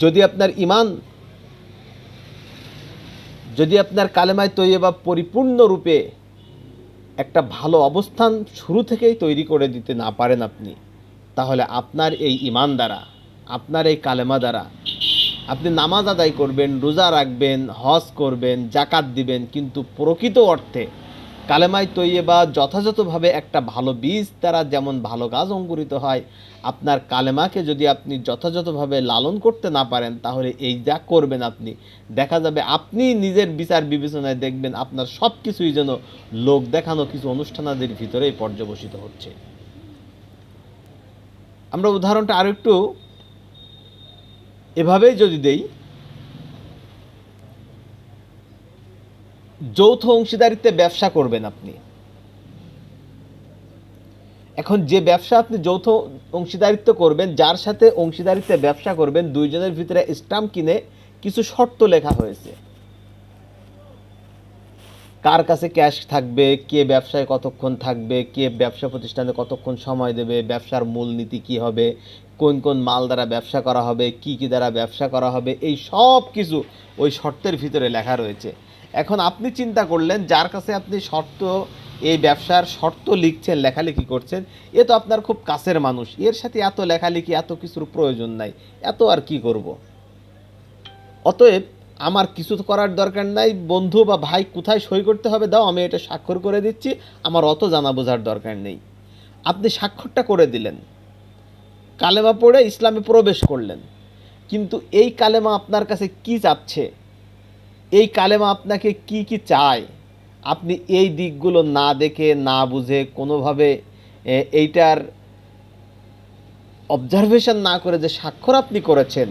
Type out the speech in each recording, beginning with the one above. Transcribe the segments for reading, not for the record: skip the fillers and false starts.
যদি আপনার ইমান, যদি আপনার কালেমায় তৈয়বা পরিপূর্ণরূপে একটা ভালো অবস্থান শুরু থেকেই তৈরি করে দিতে না পারেন আপনি, তাহলে আপনার এই ইমান দ্বারা, আপনার এই কালেমা দ্বারা আপনি নামাজ আদায় করবেন, রোজা রাখবেন, হজ করবেন, জাকাত দিবেন, কিন্তু প্রকৃত অর্থে কালেমায় তৈয়বা যথাযথভাবে একটা ভালো বীজ দ্বারা যেমন ভালো গাছ অঙ্কুরিত হয়, আপনার কালেমাকে যদি আপনি যথাযথভাবে লালন করতে না পারেন, তাহলে এই যা করবেন আপনি, দেখা যাবে আপনি নিজের বিচার বিবেচনায় দেখবেন আপনার সব কিছুই যেন লোক দেখানো কিছু অনুষ্ঠানাদির ভিতরেই পর্যবসিত হচ্ছে। আমরা উদাহরণটা আরও একটু এভাবেই যদি দেই, যৌথ অংশীদারিত্বে ব্যবসা করবেন আপনি। এখন যে ব্যবসা আপনি যৌথ অংশীদারিত্ব করবেন, যার সাথে অংশীদারিত্বে ব্যবসা করবেন, দুইজনের ভিতরে স্ট্যাম্প কিনে কিছু শর্ত লেখা হয়েছে। কার কাছে ক্যাশ থাকবে, কে ব্যবসায় কতক্ষণ থাকবে, কে ব্যবসা প্রতিষ্ঠানে কতক্ষণ সময় দেবে, ব্যবসার মূলনীতি কী হবে, কোন কোন মাল দ্বারা ব্যবসা করা হবে, কি কি দ্বারা ব্যবসা করা হবে, এই সব কিছু ওই শর্তের ভিতরে লেখা রয়েছে। এখন আপনি চিন্তা করলেন, যার কাছে আপনি এই ব্যবসার শর্ত লিখছেন, লেখালেখি করছেন, এ তো আপনার খুব কাছের মানুষ, এর সাথে এত লেখালেখি, এত কিছুর প্রয়োজন নাই, এত আর কি করব। অতএব আমার কিছু করার দরকার নাই, বন্ধু বা ভাই কোথায় সই করতে হবে দাও, আমি এটা স্বাক্ষর করে দিচ্ছি, আমার অত জানা বোঝার দরকার নেই। আপনি স্বাক্ষরটা করে দিলেন, কালেমা পড়ে ইসলামে প্রবেশ করলেন, কিন্তু এই কালেমা আপনার কাছে কি চাচ্ছে, এই কালেমা আপনাকে কি কি চায়, আপনি এই দিকগুলো না দেখে, না বুঝে, কোনোভাবে এইটার অবজারভেশন না করে যে স্বাক্ষর আপনি করেছেন,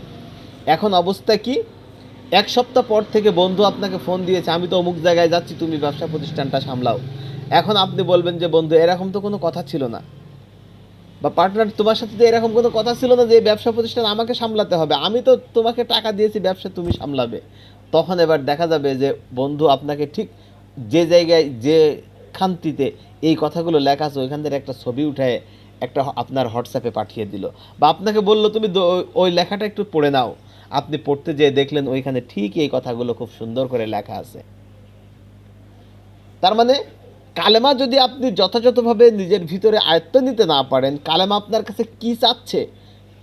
এখন অবস্থা কি? এক সপ্তাহ পর থেকে বন্ধু আপনাকে ফোন দিয়েছে, আমি তো অমুক জায়গায় যাচ্ছি, তুমি ব্যবসা প্রতিষ্ঠানটা সামলাও। এখন আপনি বলবেন যে বন্ধু, এরকম তো কোনো কথা ছিল না, বা পার্টনার তোমার সাথে তো এরকম কোনো কথা ছিল না যে ব্যবসা প্রতিষ্ঠান আমাকে সামলাতে হবে, আমি তো তোমাকে টাকা দিয়েছি, ব্যবসা তুমি সামলাবে। তখন এবার দেখা যাবে যে বন্ধু আপনাকে ঠিক যে জায়গায়, যে খান্তিতে এই কথাগুলো লেখা আছে, ওইখান থেকে একটা ছবি উঠায় একটা আপনার হোয়াটসঅ্যাপে পাঠিয়ে দিল, বা আপনাকে বললো তুমি ওই লেখাটা একটু পড়ে নাও। আপনি পড়তে যেয়ে দেখলেন ওইখানে ঠিক এই কথাগুলো খুব সুন্দর করে লেখা আছে। তার মানে কালেমা যদি আপনি যথাযথভাবে নিজের ভিতরে আয়ত্ত নিতে না পারেন, কালেমা আপনার কাছে কি চাচ্ছে,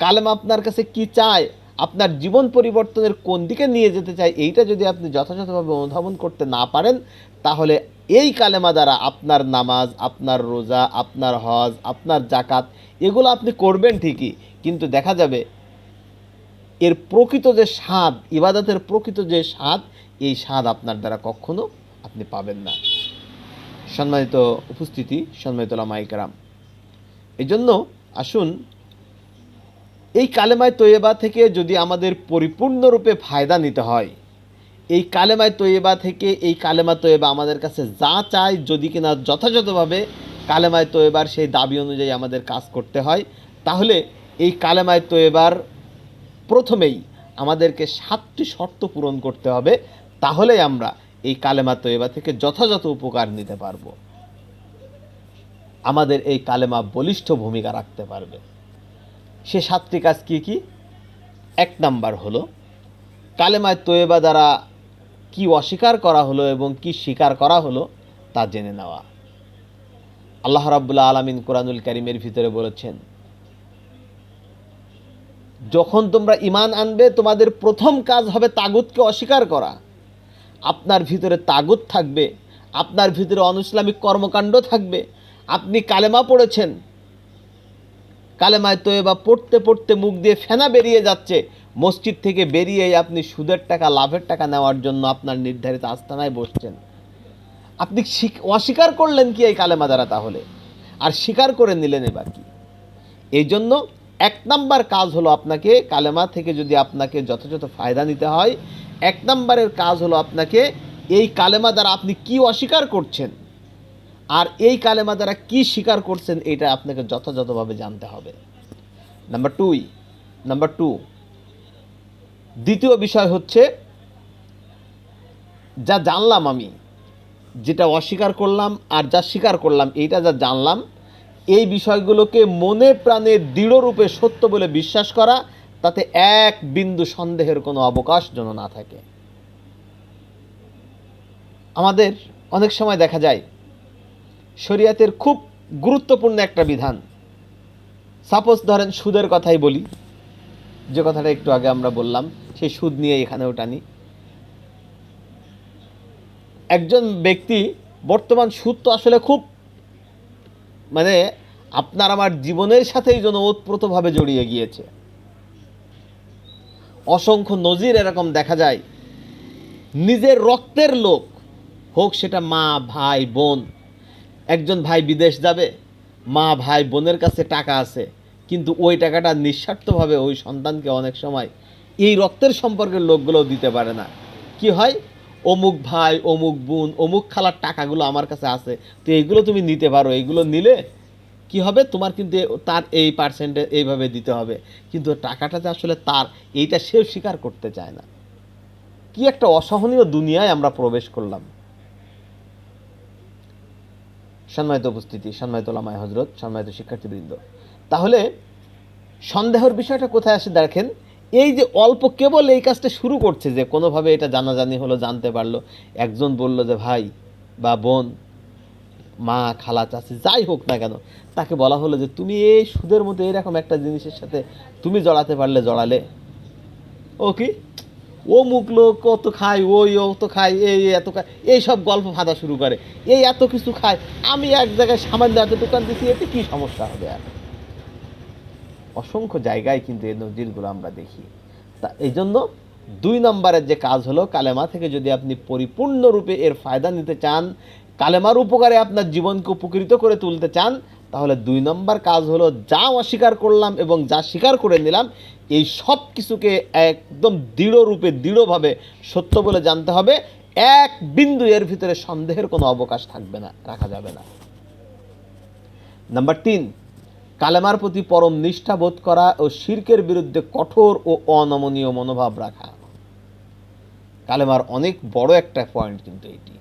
কালেমা আপনার কাছে কি চায়, আপনার জীবন পরিবর্তনের কোন দিকে নিয়ে যেতে চায়, এইটা যদি আপনি যথাযথভাবে অনুধাবন করতে না পারেন, তাহলে এই কালেমা দ্বারা আপনার নামাজ, আপনার রোজা, আপনার হজ, আপনার জাকাত, এগুলো আপনি করবেন ঠিকই, কিন্তু দেখা যাবে এর প্রকৃত যে স্বাদ, ইবাদতের প্রকৃত যে স্বাদ, এই স্বাদ আপনার দ্বারা কখনো আপনি পাবেন না। সম্মানিত উপস্থিতি, সম্মানিত ওলামায়ে কেরাম, এই জন্য আসুন এই কালেমায় তৈয়বা থেকে যদি আমাদের পরিপূর্ণরূপে ফায়দা নিতে হয়, এই কালেমায় তৈয়বা থেকে, এই কালেমা তৈয়বা আমাদের কাছে যা চায়, যদি কিনা যথাযথভাবে কালেমায় তৈয়বার সেই দাবি অনুযায়ী আমাদের কাজ করতে হয়, তাহলে এই কালেমায় তৈয়বার প্রথমেই আমাদেরকে 7টি শর্ত পূরণ করতে হবে, তাহলেই আমরা এই কালেমা তৈয়বা থেকে যথাযথ উপকার নিতে পারব, আমাদের এই কালেমা বলিষ্ঠ ভূমিকা রাখতে পারবে। সে 7টি কাজ কি কি? 1 নাম্বার হলো কালেমায় তৈয়বা দ্বারা কি অস্বীকার করা হলো এবং কি স্বীকার করা হলো তা জেনে নেওয়া। আল্লাহ রাব্বুল আলামিন কোরআনুল কারীমের ভিতরে বলেছেন, যখন তোমরা ঈমান আনবে, তোমাদের প্রথম কাজ হবে তাগুতকে অস্বীকার করা। আপনার ভিতরে তাগুত থাকবে, আপনার ভিতরে অনইসলামিক কর্মকাণ্ড থাকবে। আপনি কালেমা পড়েছেন, কালেমায় তৈয়বা পড়তে পড়তে মুখ দিয়ে ফেনা বেরিয়ে যাচ্ছে, মসজিদ থেকে বেরিয়েই আপনি সুদের টাকা, লাভের টাকা নেওয়ার জন্য আপনার নির্ধারিত আস্তানায় বসছেন। আপনি অস্বীকার করলেন কি এই কালেমা দ্বারা? তাহলে আর স্বীকার করে নিলেন এবার কি? এই জন্য 1 নাম্বার কাজ হলো, আপনাকে কালেমা থেকে যদি আপনাকে যথাযথ ফায়দা নিতে হয়, 1 নাম্বারের কাজ হলো আপনাকে এই কালেমা দ্বারা আপনি কি অস্বীকার করছেন, আর এই কালেমা দ্বারা কি স্বীকার করছেন, এটা আপনাকে যথাযথভাবে জানতে হবে। নাম্বার টু, দ্বিতীয় বিষয় হচ্ছে, যা জানলাম আমি, যেটা অস্বীকার করলাম আর যা স্বীকার করলাম, এইটা যা জানলাম, এই বিষয়গুলোকে মনে প্রাণে দৃঢ়রূপে সত্য বলে বিশ্বাস করা, তাতে এক বিন্দু সন্দেহের কোনো অবকাশ যেন না থাকে। আমাদের অনেক সময় দেখা যায় শরীয়তের খুব গুরুত্বপূর্ণ একটা বিধান, সাপোজ ধরেন সুদের কথাই বলি, যে কথাটা একটু আগে আমরা বললাম, সেই সুদ নিয়ে এখানেও টানি। একজন ব্যক্তি বর্তমান সুদ তো আসলে খুব মানে আপনার আমার জীবনের সাথেই যেন ওতপ্রোতভাবে জড়িয়ে গিয়েছে। অসংখ্য নজির এরকম দেখা যায়, নিজের রক্তের লোক হোক, সেটা মা ভাই বোন, একজন ভাই বিদেশ যাবে, মা ভাই বোনের কাছে টাকা আছে, কিন্তু ওই টাকাটা নিঃস্বার্থভাবে ওই সন্তানকে অনেক সময় এই রক্তের সম্পর্কের লোকগুলোও দিতে পারে না। কি হয়, অমুক ভাই অমুক বোন অমুক খালার টাকাগুলো আমার কাছে আছে, তো এইগুলো তুমি নিতে পারো, এইগুলো নিলে কি হবে, তোমার কিন্তু তার এই পার্সেন্টে এইভাবে দিতে হবে, কিন্তু টাকাটা যে আসলে তার, এইটা সেও স্বীকার করতে চায় না। কি একটা অসহনীয় দুনিয়ায় আমরা প্রবেশ করলাম। সম্মানিত উপস্থিতি, সম্মানিত ওলামায়ে হযরত, সম্মানিত শিক্ষার্থীবৃন্দ, তাহলে সন্দেহের বিষয়টা কোথায় আসে দেখেন, এই যে অল্প কেবল এই কাজটা শুরু করছে, যে কোনোভাবে এটা জানাজানি হলো, জানতে পারলো, একজন বলল যে ভাই বা বোন, মা খালা চাচি যাই হোক না কেন, তাকে বলা হলো যে তুমি এই সুদের মধ্যে এরকম একটা জিনিসের সাথে তুমি জড়াতে পারলে জড়ালে, ও কি ও মুখ লোক কত খায়, ওই ও তো খায়, এই এত খায়, এইসব গল্প ফাঁদা শুরু করে, এই এত কিছু খায়, আমি এক জায়গায় সামান্য এত দোকান দিচ্ছি, এতে কী সমস্যা হবে আর। অসংখ্য জায়গায় কিন্তু এই নজিরগুলো আমরা দেখি। তা এই জন্য 2 নম্বরের যে কাজ হলো, কালেমা থেকে যদি আপনি পরিপূর্ণরূপে এর ফায়দা নিতে চান, কালেমার উপকারে আপনার জীবনকে উপকৃত করে তুলতে চান, তাহলে 2 নম্বর কাজ হলো, যা অস্বীকার করলাম এবং যা স্বীকার করে নিলাম, এই সব কিছুকে একদম দৃঢ়রূপে দৃঢ়ভাবে সত্য বলে জানতে হবে। এক বিন্দু এর ভিতরে সন্দেহের কোনো অবকাশ থাকবে না, রাখা যাবে না। নাম্বার 3, কালেমার প্রতি পরম নিষ্ঠা বোধ করা ও শিরকের বিরুদ্ধে কঠোর ও অনমনীয় মনোভাব রাখা। কালেমার অনেক বড় একটা পয়েন্ট কিন্তু এটি।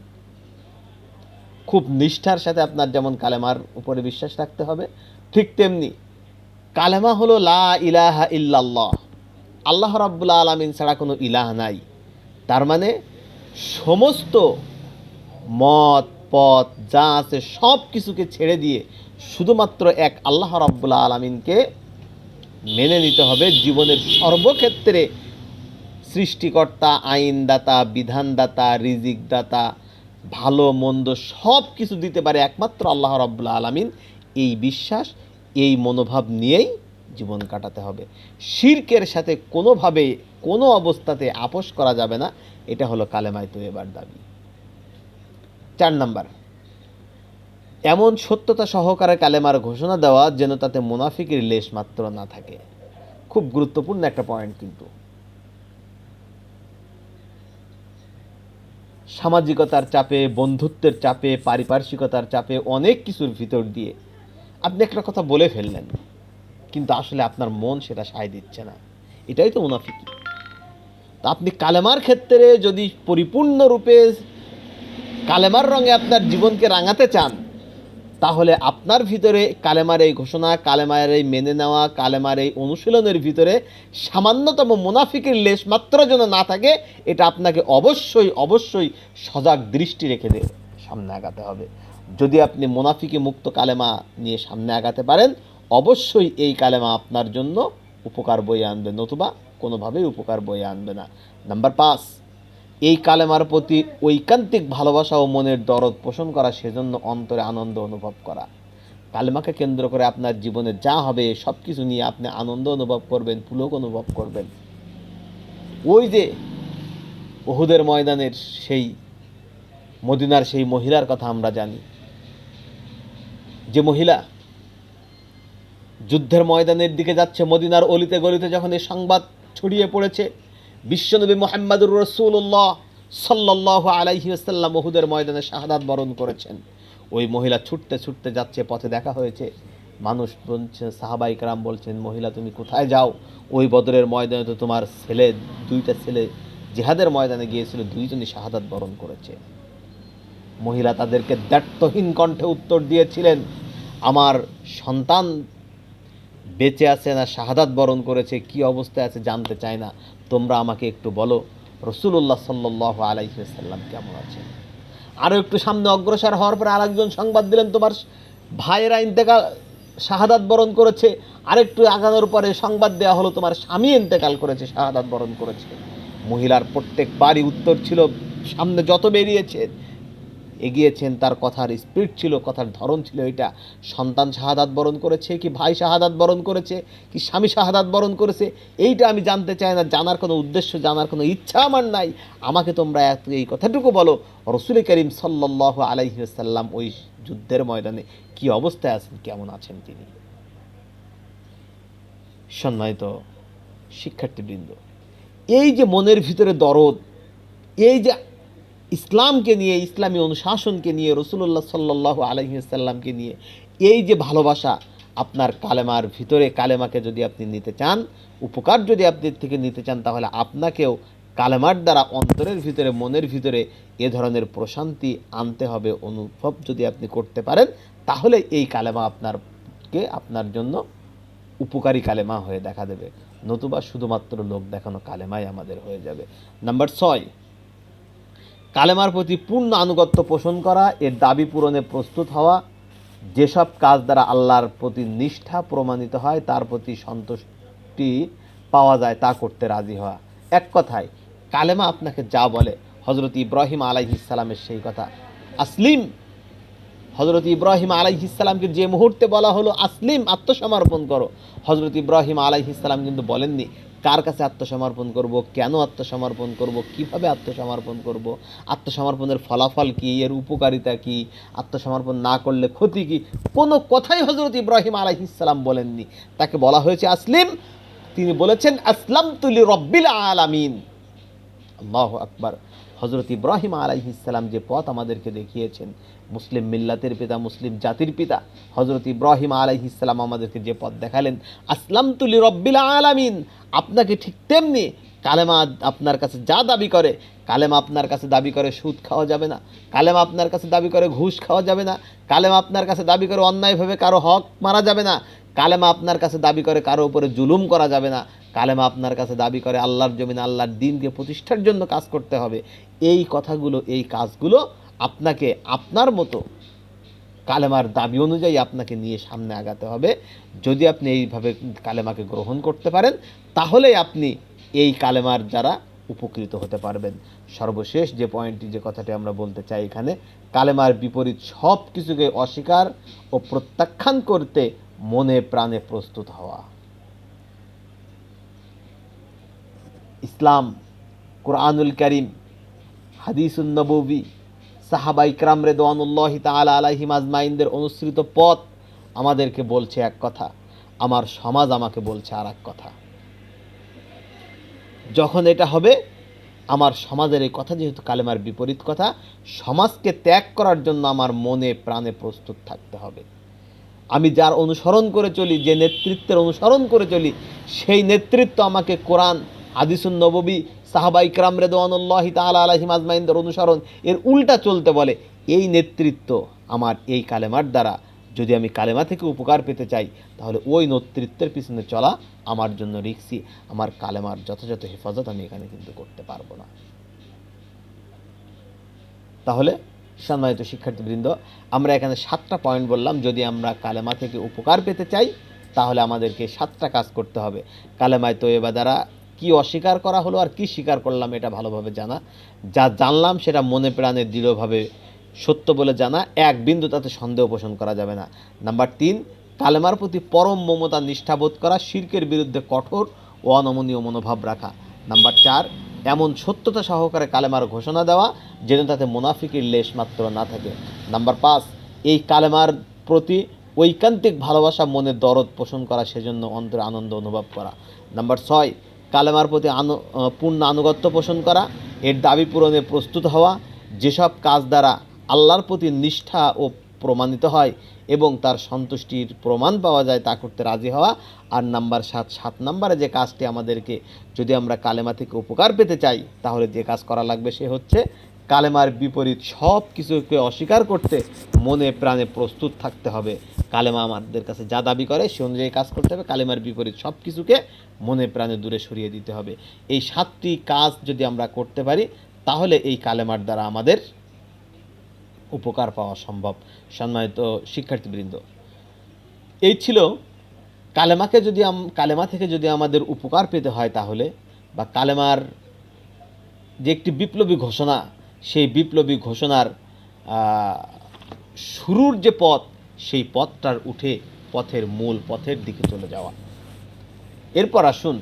খুব নিষ্ঠার সাথে আপনার যেমন কালেমার উপরে বিশ্বাস রাখতে হবে, ঠিক তেমনি কালেমা হলো লা ইলাহা ইল্লাল্লাহ, আল্লাহ রাব্বুল আলামিন ছাড়া কোনো ইলাহ নাই। তার মানে সমস্ত মত পথ যা আছে সব কিছুকে ছেড়ে দিয়ে শুধুমাত্র এক আল্লাহ রাব্বুল আলামিনকে মেনে নিতে হবে জীবনের সর্বক্ষেত্রে। সৃষ্টিকর্তা, আইনদাতা, বিধানদাতা, রিজিকদাতা, ভালো মন্দ সব কিছু দিতে পারে একমাত্র আল্লাহ রাব্বুল আলামিন। এই বিশ্বাস, এই মনোভাব নিয়েই জীবন কাটাতে হবে। শিরকের সাথে কোনোভাবে কোনো অবস্থাতে আপোষ করা যাবে না। এটা হলো কালেমায়ে তয়্যিবার দাবি। 4 নাম্বার, এমন সত্যতা সহকারে কালেমার ঘোষণা দেওয়া যেন তাতে মুনাফিকের লেশ মাত্র না থাকে। খুব গুরুত্বপূর্ণ একটা পয়েন্ট কিন্তু। সামাজিকতার চাপে, বন্ধুত্বের চাপে, পারিপার্শ্বিকতার চাপে, অনেক কিছুর ভিতর দিয়ে আপনি একটা কথা বলে ফেললেন, কিন্তু আসলে আপনার মন সেটা সায় দিচ্ছে না, এটাই তো মুনাফিকি। তো আপনি কালেমার ক্ষেত্রে যদি পরিপূর্ণরূপে কালেমার রঙে আপনার জীবনকে রাঙাতে চান, তাহলে আপনার ভিতরে কালেমার এই ঘোষণা, কালেমার এই মেনে নেওয়া, কালেমার এই অনুশীলনের ভিতরে সামান্যতম মুনাফিকের লেশ মাত্র যেন না থাকে, এটা আপনাকে অবশ্যই অবশ্যই সজাগ দৃষ্টি রেখে সামনে আগাতে হবে। যদি আপনি মুনাফিকি মুক্ত কালেমা নিয়ে সামনে আগাতে পারেন, অবশ্যই এই কালেমা আপনার জন্য উপকার বয়ে আনবে, নতুবা কোনোভাবেই উপকার বয়ে আনবে না। নাম্বার 5, এই কালেমার প্রতি ঐকান্তিক ভালোবাসা ও মনের দরদ পোষণ করা, সেজন্য অন্তরে আনন্দ অনুভব করা। কালেমাকে কেন্দ্র করে আপনার জীবনে যা হবে সব কিছু নিয়ে আপনি আনন্দ অনুভব করবেন, পুলক অনুভব করবেন। ওই যে উহুদের ময়দানের সেই মদিনার সেই মহিলার কথা আমরা জানি, যে মহিলা যুদ্ধের ময়দানের দিকে যাচ্ছে, মদিনার অলিতে গলিতে যখন এই সংবাদ ছড়িয়ে পড়েছে বিশ্বনবী মুহাম্মদুর রাসূলুল্লাহ সাল্লাল্লাহু আলাইহি ওয়াসাল্লাম উহুদের ময়দানে শাহাদাত বরণ করেছেন, ওই মহিলা ছুটতে ছুটতে যাচ্ছে, পথে দেখা হয়েছে, মানুষ বলছে, সাহাবায়ে কেরাম বলছেন, মহিলা তুমি কোথায় যাও? ওই বদরের ময়দানে তো তোমার ছেলে, 2টা ছেলে জিহাদের ময়দানে গিয়েছিল, 2জনই শাহাদাত বরণ করেছে। মহিলা তাদেরকে দ্ব্যর্থহীন কণ্ঠে উত্তর দিয়েছিলেন, আমার সন্তান বেঁচে আছে না শাহাদাত বরণ করেছে, কি অবস্থায় আছে জানতে চায় না, তোমরা আমাকে একটু বলো রাসূলুল্লাহ সাল্লাল্লাহু আলাইহি ওয়াসাল্লাম কেমন আছেন। আরও একটু সামনে অগ্রসর হওয়ার পরে আরেকজন সংবাদ দিলেন, তোমার ভাইয়েরা ইন্তেকাল শাহাদাত বরণ করেছে। আরেকটু আগানোর পরে সংবাদ দেওয়া হলো তোমার স্বামী ইন্তেকাল করেছে, শাহাদাত বরণ করেছে। মহিলার প্রত্যেকবারই উত্তর ছিল, সামনে যত এগিয়েছেন তার কথার স্পিড ছিল, কথার ধরন ছিল এটা, সন্তান শাহাদাত বরণ করেছে কি ভাই শাহাদাত বরণ করেছে কি স্বামী শাহাদাত বরণ করেছে, এইটা আমি জানতে চাই না, জানার কোনো উদ্দেশ্য, জানার কোনো ইচ্ছা আমার নাই। আমাকে তোমরা এই কথাটুকু বলো, রাসূল করিম সাল্লাল্লাহু আলাইহি ওয়াসাল্লাম ওই যুদ্ধের ময়দানে কি অবস্থায় আছেন, কেমন আছেন তিনি। সম্মানিত শিক্ষার্থীবৃন্দ, এই যে মনের ভিতরে দরদ, এই যে ইসলামকে নিয়ে, ইসলামী অনুশাসনকে নিয়ে, রাসূলুল্লাহ সাল্লাল্লাহু আলাইহি ওয়াসাল্লামকে নিয়ে এই যে ভালোবাসা আপনার কালেমার ভিতরে, কালেমাকে যদি আপনি নিতে চান, উপকার যদি আপনি থেকে নিতে চান, তাহলে আপনাকেও কালেমার দ্বারা অন্তরের ভিতরে, মনের ভিতরে এ ধরনের প্রশান্তি আনতে হবে। অনুভব যদি আপনি করতে পারেন, তাহলে এই কালেমা আপনার জন্য উপকারী কালেমা হয়ে দেখা দেবে, নতুবা শুধুমাত্র লোক দেখানো কালেমাই আমাদের হয়ে যাবে। নাম্বার 6, কালেমার প্রতি পূর্ণ আনুগত্য পোষণ করা, এর দাবি পূরণে প্রস্তুত হওয়া, যেসব কাজ দ্বারা আল্লাহর প্রতি নিষ্ঠা প্রমাণিত হয়, তার প্রতি সন্তুষ্টি পাওয়া যায়, তা করতে রাজি হওয়া। এক কথায় কালেমা আপনাকে যা বলে, হযরত ইব্রাহিম আলাইহিস সালামের সেই কথা আসলিম, হযরত ইব্রাহিম আলাইহিস সালামকে যে মুহূর্তে বলা হলো আসলিম, আত্মসমর্পণ করো, হযরত ইব্রাহিম আলাইহিস সালাম কিন্তু বলেননি কার কাছে আত্মসমর্পণ করব, কেন আত্মসমর্পণ করব, কিভাবে আত্মসমর্পণ করব, আত্মসমর্পণের ফলাফল কি, এর উপকারিতা কি, আত্মসমর্পণ না করলে ক্ষতি কি, কোনো কথাই হযরত ইব্রাহিম আলাইহিস সালাম বলেননি। তাকে বলা হয়েছে আসলিম, তিনি বলেছেন আসলামতু লিরাব্বিল আলামিন। আল্লাহু আকবার। হযরত ইব্রাহিম আলাইহিস সালাম যে পথ আমাদেরকে দেখিয়েছেন, মুসলিম মিল্লাতের পিতা, মুসলিম জাতির পিতা হযরত ইব্রাহিম আলাইহিস সালাম আমাদেরকে যে পথ দেখালেন, আসলামতু লিরাব্বিল আলামিন, আপনাকে ঠিক তেমনি কালেমা আপনার কাছে যা দাবি করে, কালেমা আপনার কাছে দাবি করে সুদ খাওয়া যাবে না, কালেমা আপনার কাছে দাবি করে ঘুষ খাওয়া যাবে না, কালেমা আপনার কাছে দাবি করে অন্যায়ভাবে কারো হক মারা যাবে না, কালেমা আপনার কাছে দাবি করে কারো উপরে জুলুম করা যাবে না, কালেমা আপনার কাছে দাবি করে আল্লাহর জমিনে আল্লাহর দ্বীনকে প্রতিষ্ঠার জন্য কাজ করতে হবে। এই কথাগুলো, এই কাজগুলো আপনাকে আপনার মতো কালেমার দাবি অনুযায়ী আপনাকে নিয়ে সামনে আগাতে হবে। যদি আপনি এইভাবে কালেমাকে গ্রহণ করতে পারেন, তাহলেই আপনি এই কালেমার দ্বারা উপকৃত হতে পারবেন। সর্বশেষ যে পয়েন্টটি, যে কথাটি আমরা বলতে চাই এখানে, কালেমার বিপরীত সব কিছুকে অস্বীকার ও প্রত্যাখ্যান করতে মনে প্রাণে প্রস্তুত হওয়া। ইসলাম, কোরআনুল কারীম, হাদিসুন নববী, সাহাবা ইকরাম রিদওয়ানুল্লাহি তাআলা আলাইহিম আজমাইনদের অনুসৃত পথ আমাদেরকে বলছে এক কথা, আমার সমাজ আমাকে বলছে আর এক কথা। যখন এটা হবে, আমার সমাজের এই কথা যেহেতু কালেমার বিপরীত কথা, সমাজকে ত্যাগ করার জন্য আমার মনে প্রাণে প্রস্তুত থাকতে হবে। আমি যার অনুসরণ করে চলি, যে নেতৃত্বের অনুসরণ করে চলি, সেই নেতৃত্ব আমাকে কোরআন, হাদিসুন নববী, সাহাবা ইকরাম রিদওয়ানুল্লাহি তাআলা আলাইহিম আজমাইনদের অনুসরণ, এর উল্টা চলতে বলে। এই নেতৃত্ব আমার এই কালেমার দ্বারা, যদি আমি কালেমা থেকে উপকার পেতে চাই, তাহলে ওই নেতৃত্বের পিছনে চলা আমার জন্য রিস্কি। আমার কালেমার যথাযথ হেফাজত আমি এখানে কিন্তু করতে পারবো না। তাহলে সম্মানিত শিক্ষার্থীবৃন্দ, আমরা এখানে 7টা পয়েন্ট বললাম। যদি আমরা কালেমা থেকে উপকার পেতে চাই, তাহলে আমাদেরকে 7টা কাজ করতে হবে। কালেমায়ে তয়্যেবা দ্বারা কি অস্বীকার করা হলো আর কি স্বীকার করলাম, এটা ভালোভাবে জানা, যা জানলাম সেটা মনে প্রাণে দৃঢ়ভাবে সত্য বলে জানা, এক বিন্দু তাতে সন্দেহ পোষণ করা যাবে না। নাম্বার 3, কালেমার প্রতি পরম মমতা নিষ্ঠাবোধ করা, শিরকের বিরুদ্ধে কঠোর ও অনমনীয় মনোভাব রাখা। নাম্বার 4, এমন সত্যতা সহকারে কালেমার ঘোষণা দেওয়া যেন তাতে মুনাফিকের লেশ মাত্র না থাকে। নাম্বার 5, এই কালেমার প্রতি ঐকান্তিক ভালোবাসা, মনে দরদ পোষণ করা, সেজন্য অন্তরে আনন্দ অনুভব করা। নাম্বার 6, কালেমার প্রতি পূর্ণ আনুগত্য পোষণ করা, এর দাবি পূরণে প্রস্তুত হওয়া, যেসব কাজ দ্বারা আল্লাহর প্রতি নিষ্ঠা ও প্রমাণিত হয় এবং তার সন্তুষ্টির প্রমাণ পাওয়া যায়, তা করতে রাজি হওয়া। আর নাম্বার 7 নম্বরে যে কাজটি আমাদেরকে, যদি আমরা কালেমা থেকে উপকার পেতে চাই, তাহলে যে কাজ করা লাগবে সে হচ্ছে কালেমার বিপরীত সব কিছুকে অস্বীকার করতে মনে প্রাণে প্রস্তুত থাকতে হবে। কালেমা আমাদের কাছে যা দাবি করে সে অনুযায়ী কাজ করতে হবে। কালেমার বিপরীত সব কিছুকে মনে প্রাণে দূরে সরিয়ে দিতে হবে। এই 7টি কাজ যদি আমরা করতে পারি তাহলে এই কালেমার দ্বারা আমাদের উপকার পাওয়া সম্ভব। সম্মানিত শিক্ষার্থীবৃন্দ, এই ছিল কালেমা থেকে যদি আমাদের উপকার পেতে হয় তাহলে, বা কালেমার যে একটি বিপ্লবী ঘোষণা, সেই বিপ্লবী ঘোষণার শুরুর যে পথ, সেই পথটার উঠে মূল পথের দিকে চলে যাওয়া। এরপর আসুন,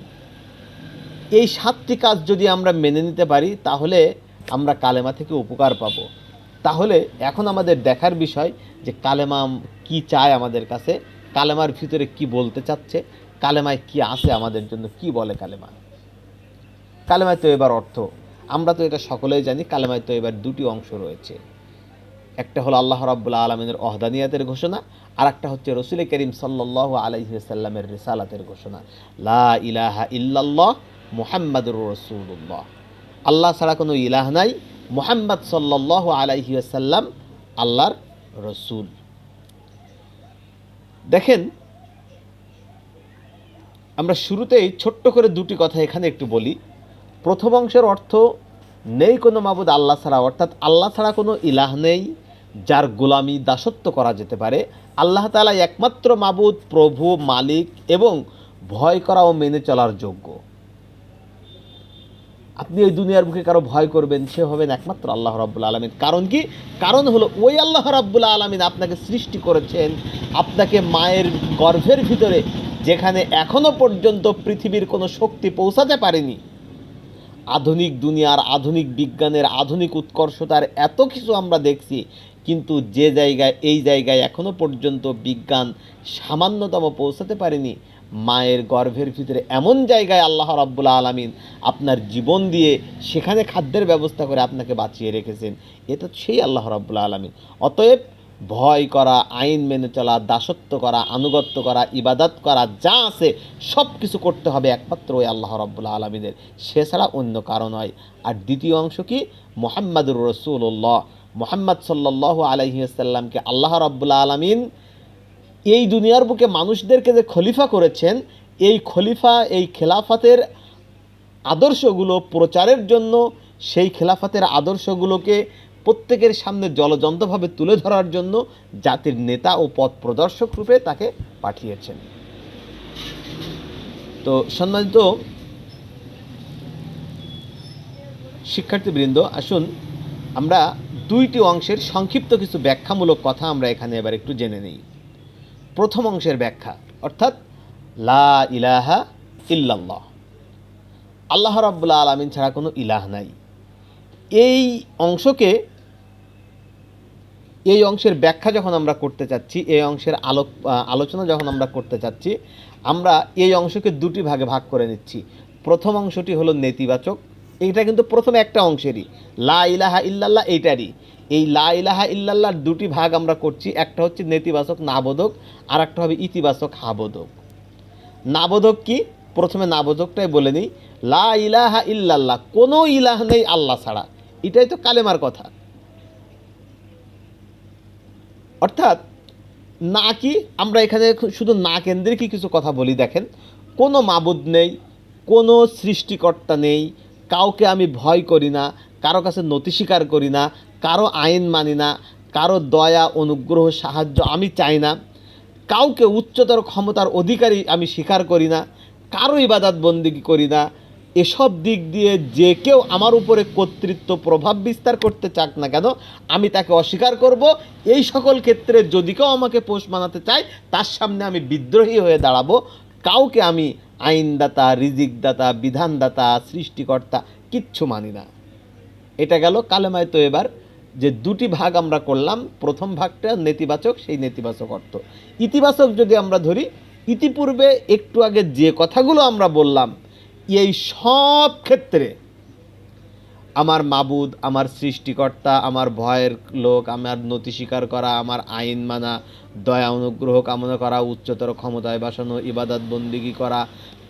এই 7টি কাজ যদি আমরা মেনে নিতে পারি তাহলে আমরা কালেমা থেকে উপকার পাব। তাহলে এখন আমাদের দেখার বিষয় যে কালেমা কি চায় আমাদের কাছে, কালেমার ভিতরে কি বলতে চাচ্ছে, কালেমায় কি আছে আমাদের জন্য, কি বলে কালেমা। কালেমায় তো এবার অর্থ আমরা তো এটা সকলেই জানি। কালেমায় তো এবার 2টি অংশ রয়েছে। একটা হলো আল্লাহ রাব্বুল আলামিনের ওহদানিয়াতের ঘোষণা, আর একটা হচ্ছে রাসূল করিম সাল্লাল্লাহু আলাইহি ওয়াসাল্লামের রিসালাতের ঘোষণা। লা ইলাহা ইল্লাল্লাহ মুহাম্মাদুর রাসূলুল্লাহ। আল্লাহ ছাড়া কোনো ইলাহ নাই, মুহাম্মদ সাল্লাল্লাহু আলাইহি ওয়াসাল্লাম আল্লাহর রসুল। দেখেন, আমরা শুরুতেই ছোট্ট করে 2টি কথা এখানে একটু বলি। প্রথম অংশের অর্থ, নেই কোনো মাবুদ আল্লাহ ছাড়া, অর্থাৎ আল্লাহ ছাড়া কোনো ইলাহ নেই যার গোলামি দাসত্ব করা যেতে পারে। আল্লাহ তাআলা একমাত্র মাবুদ, প্রভু, মালিক এবং ভয় করা ও মেনে চলার যোগ্য। আপনি এই দুনিয়ার বুকে কারো ভয় করবেন, সে হবেন একমাত্র আল্লাহ রাব্বুল আলামিন। কারণ কি? কারণ হলো ওই আল্লাহ রাব্বুল আলামিন আপনাকে সৃষ্টি করেছেন, আপনাকে মায়ের গর্ভের ভিতরে, যেখানে এখনো পর্যন্ত পৃথিবীর কোনো শক্তি পৌঁছাতে পারেনি। আধুনিক দুনিয়ার, আধুনিক বিজ্ঞানের, আধুনিক উৎকর্ষতার এত কিছু আমরা দেখছি, কিন্তু যে জায়গায়, এই জায়গায় এখনো পর্যন্ত বিজ্ঞান সামান্যতম পৌঁছাতে পারেনি, মায়ের গর্ভের ভিতরে এমন জায়গায় আল্লাহ রাব্বুল আলামিন আপনার জীবন দিয়ে সেখানে খাদ্যের ব্যবস্থা করে আপনাকে বাঁচিয়ে রেখেছেন। এটা সেই আল্লাহ রাব্বুল আলামিন। অতএব ভয় করা, আইন মেনে চলা, দাসত্ব করা, আনুগত্য করা, ইবাদত করা, যা আছে সব কিছু করতে হবে একমাত্র ওই আল্লাহ রাব্বুল আলামিনের, সে ছাড়া অন্য কারণ নয়। আর দ্বিতীয় অংশ কি? মুহাম্মাদুর রাসূলুল্লাহ, মুহাম্মদ সাল্লাল্লাহু আলাইহি ওয়াসাল্লামকে আল্লাহ রাব্বুল আলামিন এই দুনিয়ার বুকে মানুষদেরকে যে খলিফা করেছেন, এই খলিফা, এই খেলাফতের আদর্শগুলো প্রচারের জন্য, সেই খেলাফতের আদর্শগুলোকে প্রত্যেকের সামনে জলজন্তভাবে তুলে ধরার জন্য জাতির নেতা ও পথ প্রদর্শক রূপে তাকে পাঠিয়েছেন। তো সম্মানিত শিক্ষার্থীবৃন্দ, আসুন আমরা 2টি অংশের সংক্ষিপ্ত কিছু ব্যাখ্যামূলক কথা আমরা এখানে এবার একটু জেনে নিই। প্রথম অংশের ব্যাখ্যা, অর্থাৎ লা ইলাহা ইল্লাল্লাহ, আল্লাহ রাব্বুল আলামিন ছাড়া কোনো ইলাহ নাই। এই অংশের ব্যাখ্যা যখন আমরা করতে চাচ্ছি, এই অংশের আলোচনা যখন আমরা করতে চাচ্ছি, আমরা এই অংশকে 2টি ভাগে ভাগ করে নিচ্ছি। প্রথম অংশটি হলো নেতিবাচক। এইটা কিন্তু প্রথমে একটা অংশেরই, লা ইলাহা ইল্লাল্লাহ এইটারই। এই লা ইলাহা ইল্লাল্লাহর 2টি ভাগ আমরা করছি। একটা হচ্ছে নেতিবাচক নাবোধক, আর একটা হবে ইতিবাচক হাবোধক। নাবোধক কি? প্রথমে নাবোধকটাই বলে নিই। লা ইলাহা ইল্লাল্লাহ, কোনো ইলাহ নেই আল্লাহ ছাড়া, এটাই তো কালেমার কথা। অর্থাৎ না কি, আমরা এখানে শুধু না কেন্দ্রিক কিছু কথা বলি। দেখেন, কোনো মাবুদ নেই, কোনো সৃষ্টিকর্তা নেই, কাউকে আমি ভয় করি না, কারো কাছে নতি স্বীকার করি না, কারো আইন মানি না, কারো দয়া, অনুগ্রহ, সাহায্য আমি চাই না, কাউকে উচ্চতর ক্ষমতার অধিকারী আমি স্বীকার করি না, কারো ইবাদত বন্দেগী করি না। এসব দিক দিয়ে যে কেউ আমার উপরে কর্তৃত্ব, প্রভাব বিস্তার করতে চাক না কেন, আমি তাকে অস্বীকার করব। এই সকল ক্ষেত্রে যদি কেউ আমাকে পোষ মানাতে চায়, তার সামনে আমি বিদ্রোহী হয়ে দাঁড়াবো। কাউকে আমি আইনদাতা, রিজিকদাতা, বিধানদাতা, সৃষ্টিকর্তা কিচ্ছু মানি না। এটা গেল কালেমায় তো এবার যে 2টি ভাগ আমরা করলাম। প্রথম ভাগটা নেতিবাচক, সেই নেতিবাচক অর্থ। ইতিবাচক যদি আমরা ধরি, ইতিপূর্বে একটু আগে যে কথাগুলো আমরা বললাম, এই সব ক্ষেত্রে আমার মাবুদ, আমার সৃষ্টিকর্তা, আমার ভয়ের লোক, আমার নতি স্বীকার করা, আমার আইন মানা, দয়া অনুগ্রহ কামনা করা, উচ্চতর ক্ষমতায় বাসানো, ইবাদত বন্দিগি করা,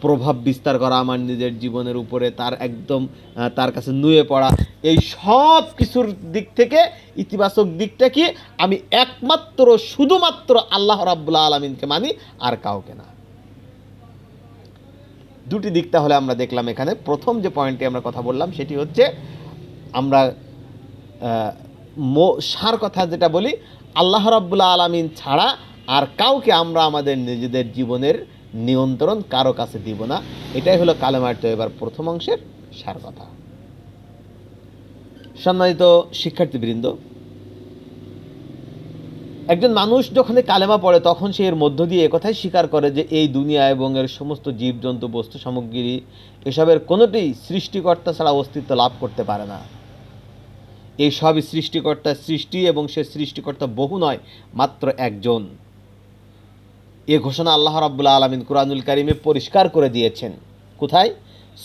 প্রভাব বিস্তার করা আমার নিজের জীবনের উপরে, তার একদম তার কাছে নুয়ে পড়া, এই সব কিছুর দিক থেকে ইতিবাচক দিকটা কি, আমি একমাত্র শুধুমাত্র আল্লাহ রাব্বুল আলামিনকে মানি, আর কাউকে না। দুটি দিক তাহলে আমরা দেখলাম এখানে। প্রথম যে পয়েন্টে আমরা কথা বললাম সেটি হচ্ছে, আমরা সার কথা যেটা বলি, আল্লাহ রাব্বুল আলামিন ছাড়া আর কাউকে আমরা আমাদের নিজেদের জীবনের নিয়ন্ত্রণ কারো কাছে দিব না। এটাই হলো কালেমার তয়বার প্রথম অংশের সার কথা। সম্মানিত শিক্ষার্থীবৃন্দ, একজন মানুষ যখন কালেমা পড়ে তখন সে এর মধ্য দিয়ে একথাই স্বীকার করে যে এই দুনিয়া এবং এর সমস্ত জীবজন্তু, বস্তু সামগ্রী, এসবের কোনোটি সৃষ্টিকর্তা ছাড়া অস্তিত্ব লাভ করতে পারে না। এই সবই সৃষ্টিকর্তার সৃষ্টি এবং সে সৃষ্টিকর্তা বহু নয়, মাত্র একজন। এ ঘোষণা আল্লাহ রাব্বুল আলামিন কুরআনুল কারীমে পরিষ্কার করে দিয়েছেন। কোথায়?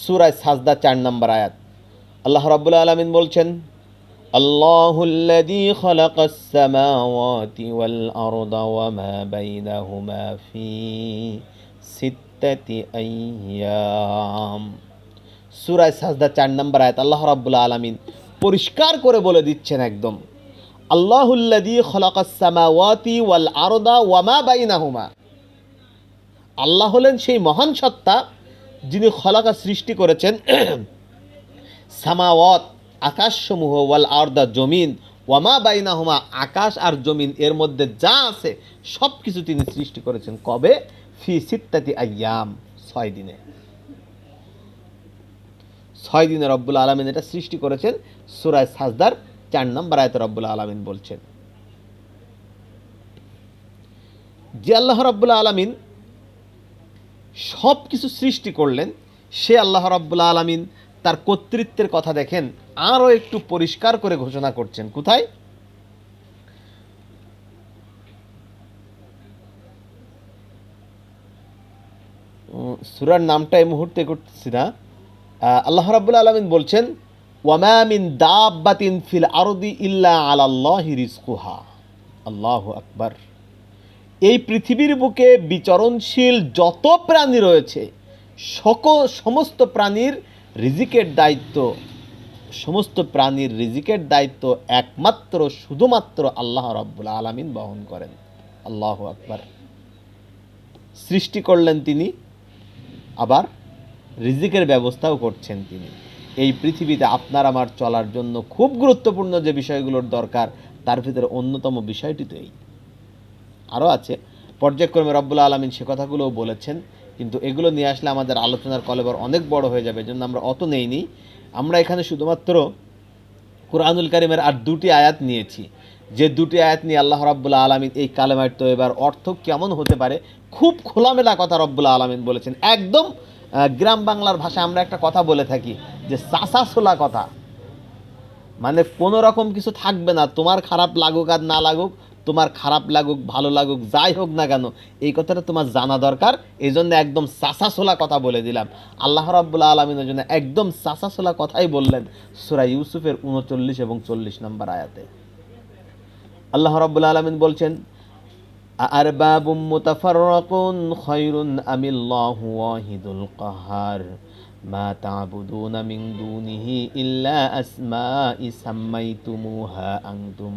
সূরা সাজদা 4 নম্বর আয়াত। আল্লাহ রাব্বুল আলামিন বলছেন, আল্লাহুল্লাযী খালাকাস সামাওয়াতি ওয়াল আরদা ওয়া মা বাইনাহুমা ফি সিত্তাতি আইয়াম। সূরা সাজদা 4 নম্বর আয়াত আল্লাহ রাব্বুল আলামিন পরিষ্কার করে বলে দিচ্ছেন একদম, আল্লাহুল্লাযী খালাকাস সামাওয়াতি ওয়াল আরদা ওয়া মা বাইনাহুমা। আল্লাহ হলেন সেই মহান সত্তা যিনি খলাকা সৃষ্টি করেছেন সামাওয়াত আকাশসমূহ, ওয়াল আরদা জমিন, ওয়ামা বাইনাহুমা আকাশ আর জমিন এর মধ্যে যা আছে সব কিছু তিনি সৃষ্টি করেছেন। কবে? ফি সিত্তাতি আইয়াম, 6 দিনে। 6 দিনে রব্বুল আলামিন এটা সৃষ্টি করেছেন। সূরা সাজদার 4 নম্বর আয়াতে রব্বুল আলামিন বলছেন যে আল্লাহ রব্বুল আলামিন সব কিছু সৃষ্টি করলেন, সে আল্লাহ রাব্বুল আলামিন তার কর্তৃত্বের কথা দেখেন আরও একটু পরিষ্কার করে ঘোষণা করছেন। কোথায়? সূরার নামটা এই মুহূর্তে করতেছি না। আল্লাহ রাব্বুল আলামিন বলছেন, ওয়ামা মিন দাব্বাতিন ফিল আরদি ইল্লা আলাল্লাহি রিজকুহা। আল্লাহু আকবার। এই পৃথিবীর বুকে বিচরণশীল যত প্রাণী রয়েছে, সমস্ত প্রাণীর রিজিকের দায়িত্ব, সমস্ত প্রাণীর রিজিকের দায়িত্ব একমাত্র শুধুমাত্র আল্লাহ রাব্বুল আলামিন বহন করেন। আল্লাহু আকবার। সৃষ্টি করলেন তিনি, আবার রিজিকের ব্যবস্থাও করছেন তিনি। এই পৃথিবীতে আপনার আমার চলার জন্য খুব গুরুত্বপূর্ণ যে বিষয়গুলোর দরকার, তার ভিতরে অন্যতম বিষয়টি তো এই। আরও আছে, পর্যায়ক্রমে রব্বুল আলামিন সে কথাগুলোও বলেছেন, কিন্তু এগুলো নিয়ে আসলে আমাদের আলোচনার কলেবর অনেক বড় হয়ে যাবে, এজন্য আমরা অত নেইনি। আমরা এখানে শুধুমাত্র কুরআনুল কারীমের আর 2টি আয়াত নিয়েছি, যে 2টি আয়াত নিয়ে আল্লাহ রাব্বুল আলামিন এই কালেমার তয়বার অর্থ কেমন হতে পারে খুব খোলামেলা কথা রব্বুল আলামিন বলেছেন। একদম গ্রাম বাংলার ভাষায় আমরা একটা কথা বলে থাকি যে চাচাছোলা কথা, মানে কোনো রকম কিছু থাকবে না, তোমার খারাপ লাগুক আর না লাগুক, তোমার খারাপ লাগুক ভালো লাগুক যাই হোক না কেন, এই কথাটা তোমার জানা দরকার। এই জন্য একদম চাচাছোলা কথা বলে দিলাম। আল্লাহ রাব্বুল আলামিনের জন্য একদম চাচাছোলা কথাই বললেন সূরা ইউসুফের 39 এবং 40 নম্বর আয়াতে। আল্লাহ রাব্বুল আলামিন বলছেন, আরবাবুম মুতাফাররাকুন খায়রুন আমিল্লাহু ওয়াহিদুল কাহার মা তা'বুদুনা মিন দুনিহি ইল্লা আসমা'i সাম্মাইতুমুহা আনতুম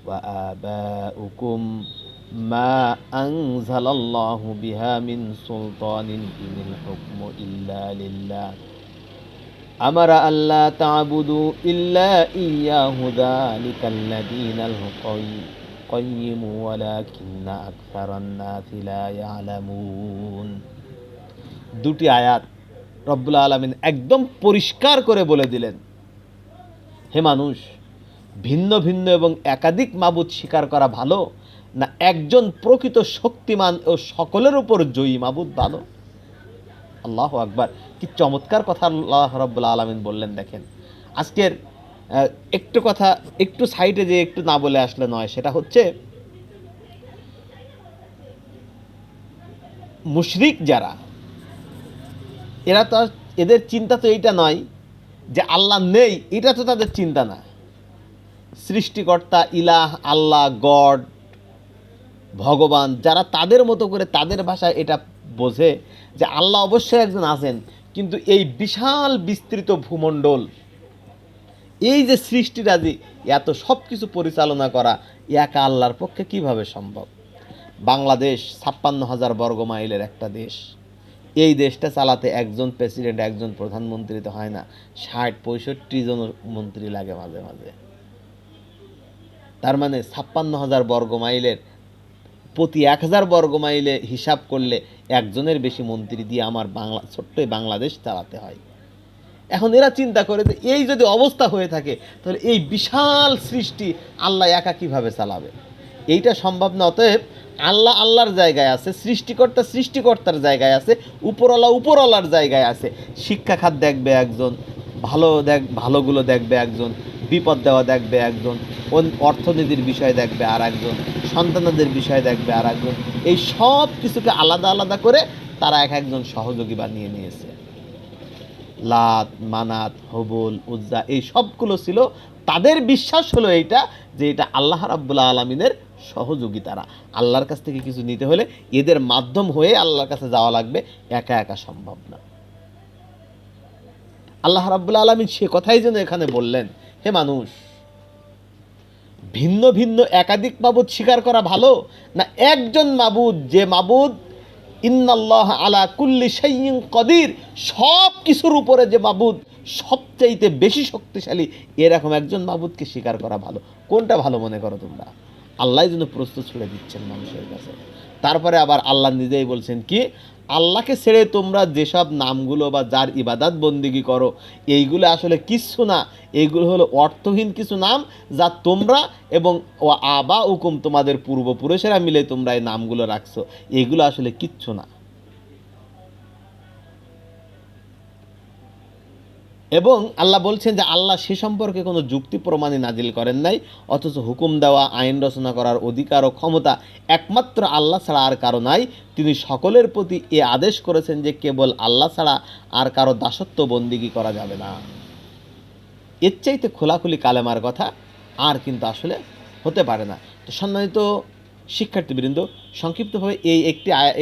ওয়া আবাউকুম মা আনজালাল্লাহু বিহা মিন সুলতানিন ইনিল হুকমু ইল্লা লিল্লাহ আমারা আল্লা তা'বুদু ইল্লা ইয়াহু যালিকাল্লাযীনাল কাইয়্যিমু ওয়ালাকিন্না আকসারান নাসি লা ইয়ালামুন। 2টি আয়াত রব্বুল আলামিন একদম পরিষ্কার করে বলে দিলেন, হে মানুষ, ভিন্ন ভিন্ন এবং একাধিক মাবুদ স্বীকার করা ভালো, না একজন প্রকৃত শক্তিমান ও সকলের উপর জয়ী মাবুদ ভালো? আল্লাহু আকবার। কি চমৎকার কথা আল্লাহ রাব্বুল আলামিন বললেন। দেখেন, আজকের একটু কথা একটু সাইডে যে একটু না বলে আসলে নয়, সেটা হচ্ছে মুশরিক যারা, এরা তো এদের চিন্তা তো এইটা নয় যে আল্লাহ নেই, এটা তো তাদের চিন্তা না। সৃষ্টিকর্তা, ইলাহ, আল্লাহ, গড, ভগবান, যারা তাদের মতো করে তাদের ভাষায় এটা বোঝে যে আল্লাহ অবশ্যই একজন আছেন, কিন্তু এই বিশাল বিস্তৃত ভূমণ্ডল, এই যে সৃষ্টিরাজি, এত সব কিছু পরিচালনা করা একা আল্লাহর পক্ষে কিভাবে সম্ভব? বাংলাদেশ 56,000 বর্গ মাইলের একটা দেশ। এই দেশটা চালাতে একজন প্রেসিডেন্ট, একজন প্রধানমন্ত্রী তো হয় না, 60-65 জন মন্ত্রী লাগে মাঝে মাঝে। তার মানে 56,000 বর্গ মাইলের প্রতি 1,000 বর্গ মাইলে হিসাব করলে একজনের বেশি মন্ত্রী দিয়ে আমার ছোট্ট বাংলাদেশ চালাতে হয়। এখন এরা চিন্তা করে যে এই যদি অবস্থা হয়ে থাকে, তাহলে এই বিশাল সৃষ্টি আল্লাহ একা কিভাবে চালাবে? এইটা সম্ভব না। অতএব আল্লাহ আল্লাহর জায়গায় আছে, সৃষ্টিকর্তা সৃষ্টিকর্তার জায়গায় আছে, উপরওয়ালা উপরওয়ালার জায়গায় আছে। শিক্ষা খাত দেখবে একজন, ভালোগুলো দেখবে একজন, বিপদ দেওয়া দেখবে একজন, অর্থনীতির বিষয় দেখবে আর একজন, সন্তানদের বিষয় দেখবে আর একজন। এই সব কিছুকে আলাদা আলাদা করে তারা এক একজন সহযোগী বানিয়ে নিয়েছে। লাত, মানাত, হবল, উজ্জা, এই সবগুলো ছিল, তাদের বিশ্বাস হলো এইটা যে এটা আল্লাহ রাব্বুল আলামিনের সহযোগী। তারা আল্লাহর কাছ থেকে কিছু নিতে হলে এদের মাধ্যম হয়ে আল্লাহর কাছে যাওয়া লাগবে, একা একা সম্ভব না। আল্লাহ রাব্বুল আলামিন সে কথাই যেন এখানে বললেন, হে মানুষ, ভিন্ন ভিন্ন একাধিক মাবুদ স্বীকার করা ভালো, না একজন মাবুদ, যে মাবুদ ইন্নাল্লাহ আলা কুল্লি শাইইন কদির, সব কিছুর উপরে যে মাবুদ সবচাইতে বেশি শক্তিশালী, এরকম একজন মাবুদকে স্বীকার করা ভালো? কোনটা ভালো মনে করো তোমরা? আল্লাহ যেন প্রশ্ন ছুড়ে দিচ্ছেন মানুষের কাছে। তারপরে আবার আল্লাহ নিজেই বলছেন কি, আল্লাহকে ছেড়ে তোমরা যেসব নামগুলো বা যার ইবাদত বন্দিগি করো, এইগুলো আসলে কিচ্ছু না। এইগুলো হলো অর্থহীন কিছু নাম, যা তোমরা এবং ও আবা উকুম, তোমাদের পূর্বপুরুষেরা মিলে তোমরা এই নামগুলো রাখছো, এইগুলো আসলে কিচ্ছু না। এবং আল্লাহ বলছেন যে আল্লাহ সে সম্পর্কে কোনো যুক্তি প্রমাণই নাজিল করেন নাই, অথচ হুকুম দেওয়া, আইন রচনা করার অধিকার ও ক্ষমতা একমাত্র আল্লাহ ছাড়া আর কারো নাই। তিনি সকলের প্রতি এ আদেশ করেছেন যে কেবল আল্লাহ ছাড়া আর কারো দাসত্ব বন্দিগি করা যাবে না। এর চাইতে খোলাখুলি কালেমার কথা আর কিন্তু আসলে হতে পারে না। তো সম্মানিত শিক্ষার্থীবৃন্দ, সংক্ষিপ্তভাবে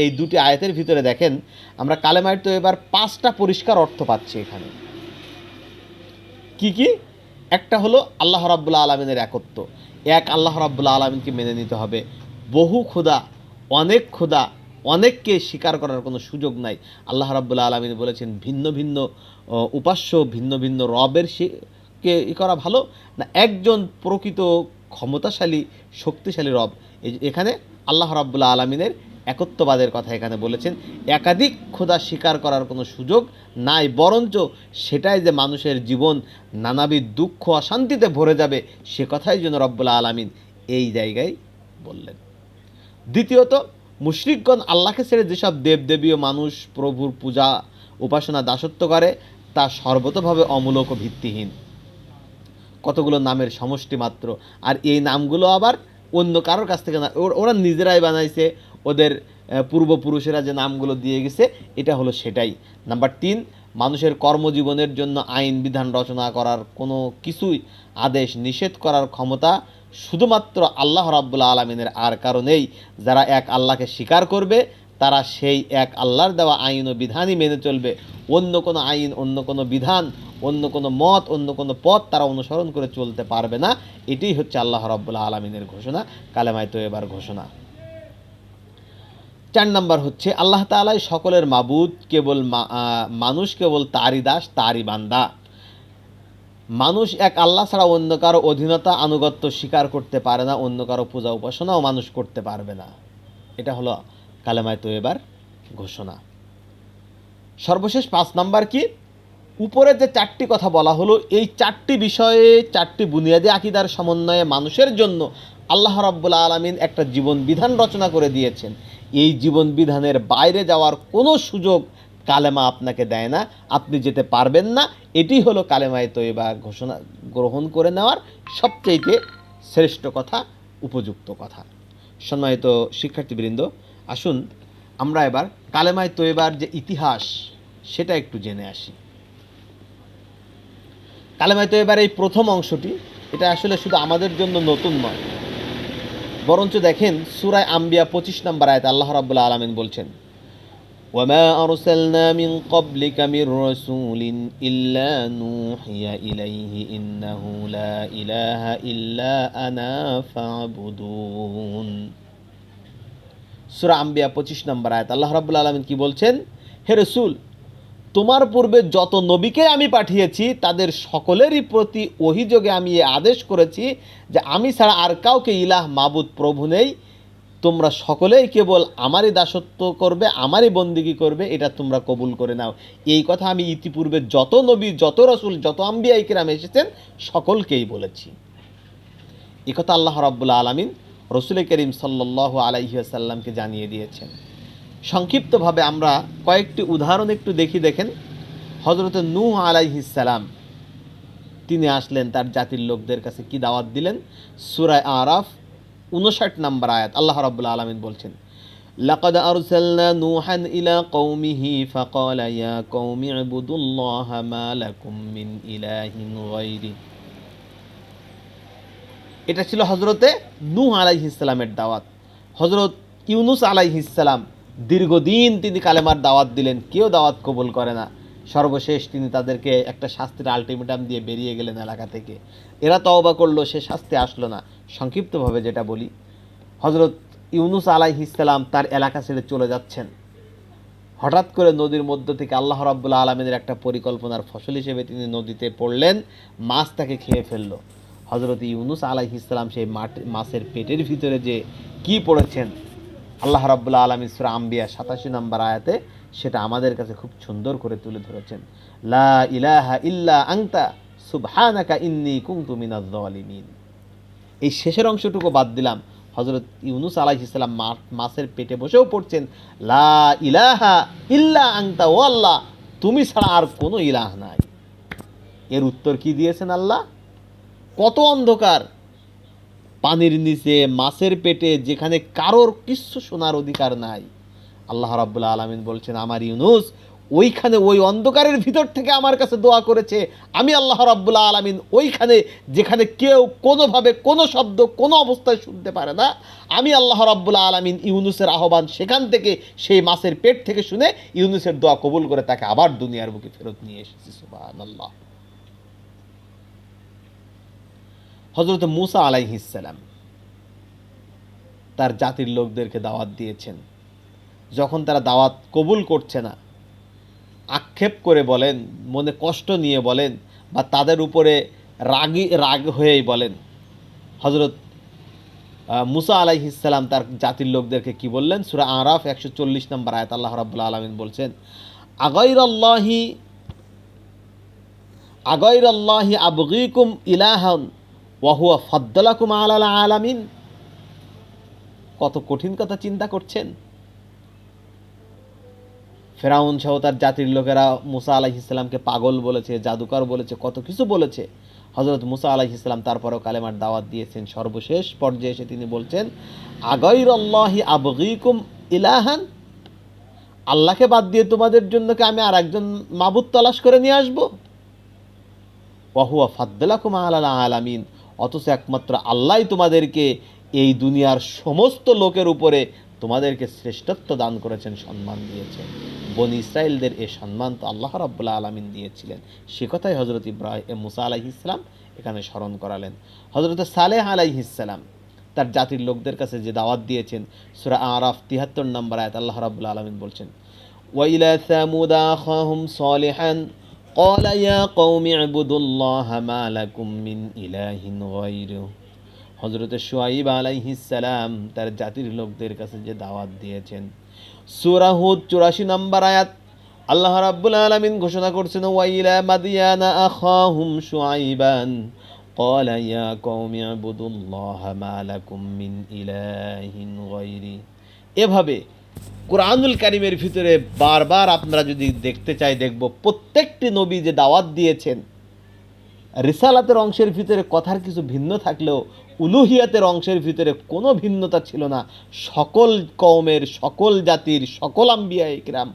এই দুটি আয়াতের ভিতরে দেখেন, আমরা কালেমার তো এবার 5টা পরিষ্কার অর্থ পাচ্ছি এখানে। কি কি? একটা হলো আল্লাহ রাব্বুল আলামিনের একত্ব, এক আল্লাহ রাব্বুল আলামিনকে মেনে নিতে হবে। বহু খোদা, অনেক খোদা, অনেককে স্বীকার করার কোনো সুযোগ নাই। আল্লাহ রাব্বুল আলামিন বলেছেন ভিন্ন ভিন্ন উপাস্য, ভিন্ন ভিন্ন রবের কে করা ভালো, না একজন প্রকৃত ক্ষমতাশালী শক্তিশালী রব? এখানে আল্লাহ রাব্বুল আলামিনের একত্ববাদের কথা এখানে বলেছেন। একাধিক খোদা স্বীকার করার কোনো সুযোগ নাই, বরঞ্চ সেটাই যে মানুষের জীবন নানাবিধ দুঃখ অশান্তিতে ভরে যাবে, সে কথাই যেন রব্বুল আলামিন এই জায়গায় বললেন। দ্বিতীয়ত, মুশরিকগণ আল্লাহকে ছেড়ে যেসব দেবদেবী ও মানুষ প্রভুর পূজা, উপাসনা, দাসত্ব করে, তা সর্বতভাবে অমূলক ও ভিত্তিহীন, কতগুলো নামের সমষ্টি মাত্র। আর এই নামগুলো আবার অন্য কারোর কাছ থেকে না, ওরা নিজেরাই বানাইছে, ওদের পূর্বপুরুষেরা যে নামগুলো দিয়ে গেছে, এটা হলো সেটাই। নাম্বার 3, মানুষের কর্মজীবনের জন্য আইন বিধান রচনা করার কোনো কিছুই আদেশ নিষেধ করার ক্ষমতা শুধুমাত্র আল্লাহ রাব্বুল আলামিনের, আর কারণেই যারা এক আল্লাহকে স্বীকার করবে তারা সেই এক আল্লাহর দেওয়া আইন ও বিধানই মেনে চলবে। অন্য কোনো আইন, অন্য কোনো বিধান, অন্য কোনো মত, অন্য কোনো পথ তারা অনুসরণ করে চলতে পারবে না। এটাই হচ্ছে আল্লাহ রাব্বুল আলামিনের ঘোষণা, কালেমায়ে তয়্যিবার ঘোষণা। 4 নাম্বার হচ্ছে আল্লাহ তাআলাই সকলের মাবুদ, কেবল মানুষ কেবল তারই দাস, তারই বান্দা। মানুষ এক আল্লাহ ছাড়া অন্য কারো অধীনতা, আনুগত্য স্বীকার করতে পারে না, অন্য কারো পূজা উপাসনাও মানুষ করতে পারবে না। এটা হলো কালেমায়ে তয়্যিবার ঘোষণা। সর্বশেষ 5 নাম্বার কি? উপরে যে 4টি কথা বলা হলো, এই 4টি বিষয়ে 4টি বুনিয়াদি আকীদার সমন্বয়ে মানুষের জন্য আল্লাহ রাব্বুল আলামিন একটা জীবন বিধান রচনা করে দিয়েছেন। এই জীবন বিধানের বাইরে যাওয়ার কোনো সুযোগ কালেমা আপনাকে দেয় না, আপনি যেতে পারবেন না। এটি হলো কালেমায়ে তয়্যিবা ঘোষণা গ্রহণ করে নেওয়ার সবচেয়ে শ্রেষ্ঠ কথা, উপযুক্ত কথা। সম্মানিত শিক্ষার্থীবৃন্দ, আসুন আমরা এবার কালেমায়ে তয়্যিবার যে ইতিহাস সেটা একটু জেনে আসি। কালেমায়ে তয়্যিবার এই প্রথম অংশটি, এটা আসলে শুধু আমাদের জন্য নতুন নয়, বরঞ্চ দেখেন সূরা আম্বিয়া 25 নম্বর আয়াতে আল্লাহ রাব্বুল আলামিন বলছেন, ওয়ামা আরসালনা মিন ক্বাবলিকা মির রাসূলিন ইল্লা নূহিয়া ইলাইহি ইন্নাহু লা ইলাহা ইল্লা আনা ফা'বুদুন। সূরা আম্বিয়া 25 নম্বর আয়াত। আল্লাহ রাব্বুল আলামিন কি বলছেন? হে রাসূল, তোমার পূর্বে যত নবীকে আমি পাঠিয়েছি তাদের সকলেরই প্রতি ওহীযোগে আমি এ আদেশ করেছি যে আমি ছাড়া আর কাউকে ইলাহ মাবুদ প্রভু নেই, তোমরা সকলেই কেবল আমারই দাসত্ব করবে, আমারই বন্দিগি করবে, এটা তোমরা কবুল করে নাও। এই কথা আমি ইতিপূর্বে যত নবী, যত রাসূল, যত আম্বিয়া ইকরাম এসেছেন সকলকেই বলেছি। এই কথা আল্লাহ রাব্বুল আলামিন রাসূল করিম সাল্লাল্লাহু আলাইহি ওয়াসাল্লামকে জানিয়ে দিয়েছেন। সংক্ষিপ্তভাবে আমরা কয়েকটি উদাহরণ একটু দেখেন। হযরত নূহ আলাইহিস সালাম তিনি আসলেন, তার জাতির লোকদের কাছে কি দাওয়াত দিলেন? সূরা আরাফ 59 নম্বর আয়াত। আল্লাহ রাব্বুল আলামিন বলছেন, লাকাদ আরসালনা নূহান ইলা কওমিহি ফাকালা ইয়া কওমি ইবুদুল্লাহা মা লাকুম মিন ইলাহিন গায়রি। এটা ছিল হযরতে নূহ আলাইহিস সালামের দাওয়াত। হযরত ইউনুস আলাইহিস সালাম দীর্ঘদিন তিনি কালেমার দাওয়াত দিলেন, কেউ দাওয়াত কবুল করে না। সর্বশেষ তিনি তাদেরকে একটা শাস্তির আলটিমেটাম দিয়ে বেরিয়ে গেলেন এলাকা থেকে। এরা তওবা করলো, সে শাস্তি আসলো না। সংক্ষিপ্তভাবে যেটা বলি, হযরত ইউনুস আলাইহিস সালাম তার এলাকা ছেড়ে চলে যাচ্ছেন। হঠাৎ করে নদীর মধ্য থেকে আল্লাহ রাব্বুল আলামিনের একটা পরিকল্পনার ফসল হিসেবে তিনি নদীতে পড়লেন, মাছ তাকে খেয়ে ফেললো। হযরত ইউনুস আলাইহিস সালাম সেই মাছের পেটের ভিতরে যে কি পড়েছেন, আল্লাহ রাব্বুল আলামিন সূরা আম্বিয়া 87 নম্বর আয়াতে সেটা আমাদের কাছে খুব সুন্দর করে তুলে ধরেছেন। লা ইলাহা ইল্লা আনতা সুবহানাকা ইন্নী কুনতু মিনাজ জালিমিন। এই শেষের অংশটুকু বাদ দিলাম। হযরত ইউনুস আলাইহিস সালাম মাছের পেটে বসেও পড়ছেন, লা ইলাহা ইল্লা আনতা, ও আল্লাহ তুমি ছাড়া আর কোনো ইলাহ নাই। এর উত্তর কি দিয়েছেন আল্লাহ? কত অন্ধকার, পানির নিচে, মাছের পেটে, যেখানে কারোর কিচ্ছু শোনার অধিকার নাই। আল্লাহ রাব্বুল আলামিন বলছেন, আমার ইউনুস ওইখানে, ওই অন্ধকারের ভিতর থেকে আমার কাছে দোয়া করেছে। আমি আল্লাহ রাব্বুল আলামিন ওইখানে, যেখানে কেউ কোনোভাবে কোনো শব্দ কোনো অবস্থায় শুনতে পারে না, আমি আল্লাহ রাব্বুল আলামিন ইউনুসের আহ্বান সেখান থেকে, সেই মাছের পেট থেকে শুনে ইউনুসের দোয়া কবুল করে তাকে আবার দুনিয়ার বুকে ফেরত নিয়ে এসেছি। সুবহানাল্লাহ। হযরত মূসা আলাইহিস সালাম তার জাতির লোকদেরকে দাওয়াত দিয়েছেন। যখন তারা দাওয়াত কবুল করছে না, আক্ষেপ করে বলেন, মনে কষ্ট নিয়ে বলেন, বা তাদের উপরে রাগ হয়েই বলেন, হযরত মূসা আলাইহিস সালাম তার জাতির লোকদেরকে কি বললেন? সূরা আরাফ 140 নম্বর আয়াত। আল্লাহ রাব্বুল আলামিন বলছেন, আগাইরাল্লাহি আবগীকুম ইলাহান ওয়া হুয়া ফাদ্দালাকুম আলাল আলামিন। কত কঠিন কথা চিন্তা করছেন। ফেরাউন সহ তার জাতির লোকেরা মূসা আলাইহিস সালামকে পাগল বলেছে, জাদুকর বলেছে, কত কিছু বলেছে। হযরত মূসা আলাইহিস সালাম তারপরেও কালেমার দাওয়াত দিয়েছেন। সর্বশেষ পর্যায়ে এসে তিনি বলছেন, আগাইরাল্লাহি আবগীকুম ইলাহান, আল্লাহকে বাদ দিয়ে তোমাদের জন্য কি আমি আর একজন মাবুদ তালাশ করে নিয়ে আসবো? ওয়া হুয়া ফাদ্দালাকুম আলাল আলামিন, অথচ একমাত্র আল্লাহই তোমাদেরকে এই দুনিয়ার সমস্ত লোকের উপরে তোমাদেরকে শ্রেষ্ঠত্ব দান করেছেন, সম্মান দিয়েছেন। বনি ইসরাইলদের এই সম্মান তো আল্লাহ রাব্বুল আলামিন দিয়েছিলেন। সে কথাই হযরত মূসা আলাইহিস সালাম এখানে স্মরণ করালেন। হযরত সালেহ আলাইহিস সালাম তার জাতির লোকদের কাছে যে দাওয়াত দিয়েছেন, সূরা আরাফ 73 নম্বর আয়াত। আল্লাহ রাব্বুল আলামিন বলছেন, ওয়া ইলা সামুদ আখাহুম সালিহান قال يا قوم اعبدوا الله ما لكم من إله غيره। হযরত শুআয়ব আলাইহিস সালাম তার জাতির লোকদের কাছে যে দাওয়াত দিয়েছেন, সূরা হুদ 84 নম্বর আয়াত। আল্লাহ রাব্বুল আলামিন ঘোষণা করছেন, ওয়া ইলা মাদিয়ানা আখাহুম শুআইবান قال يا قوم اعبدوا الله ما لكم من إله غيره। এভাবে কুরআনুল কারীমের ভিতরে বারবার আপনারা যদি দেখতে চাই, দেখব প্রত্যেকটি নবী যে দাওয়াত দিয়েছেন, রিসালাতের অংশের ভিতরে কথার কিছু ভিন্ন থাকলেও উলুহিয়াতের অংশের ভিতরে কোনো ভিন্নতা ছিল না। সকল কওমের, সকল জাতির, সকল আম্বিয়া ইকরাম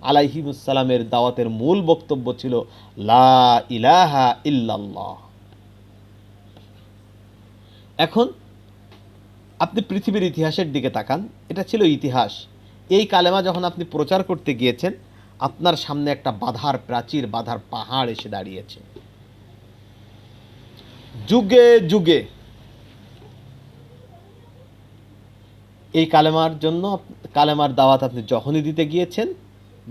আলাইহিমুস সালামের দাওয়াতের মূল বক্তব্য ছিল লা ইলাহা ইল্লাল্লাহ। এখন আপনি পৃথিবীর ইতিহাসের দিকে তাকান, এটা ছিল ইতিহাস। এই কালেমা যখন আপনি প্রচার করতে গিয়েছেন, আপনার সামনে একটা বাধার প্রাচীর, বাধার পাহাড় এসে দাঁড়িয়েছে। যুগে যুগে এই কালেমার জন্য, কালেমার দাওয়াত আপনি যখনই দিতে গিয়েছেন,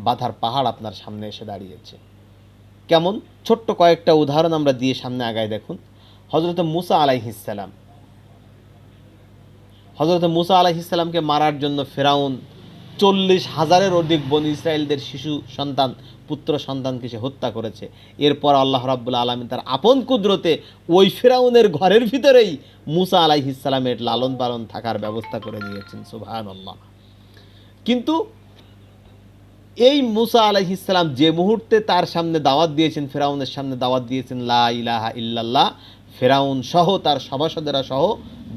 বাধার পাহাড় আপনার সামনে এসে দাঁড়িয়েছে। কেমন? ছোট্ট কয়েকটা উদাহরণ আমরা দিয়ে সামনে আগায় দেখুন। হযরত মুসা আলাইহিসসালাম, হযরত মুসা আলাইহিসসালামকে মারার জন্য ফেরাউন 40,000-এর অধিক বনী ইসরায়েলদের শিশু সন্তান, পুত্র সন্তানকে সে হত্যা করেছে। এরপর আল্লাহ রাব্বুল আলামিন তার আপন কুদরতে ওই ফেরাউনের ঘরের ভিতরেই মুসা আলাইহিসসালামের লালন পালন থাকার ব্যবস্থা করে দিয়েছেন। সুবহানাল্লাহ। কিন্তু এই মুসা আলাইহিসসালাম যে মুহূর্তে তার সামনে দাওয়াত দিয়েছেন, ফেরাউনের সামনে দাওয়াত দিয়েছেন লা ইলাহা ইল্লাল্লাহ, ফেরাউন সহ তার সভাসদেরা সহ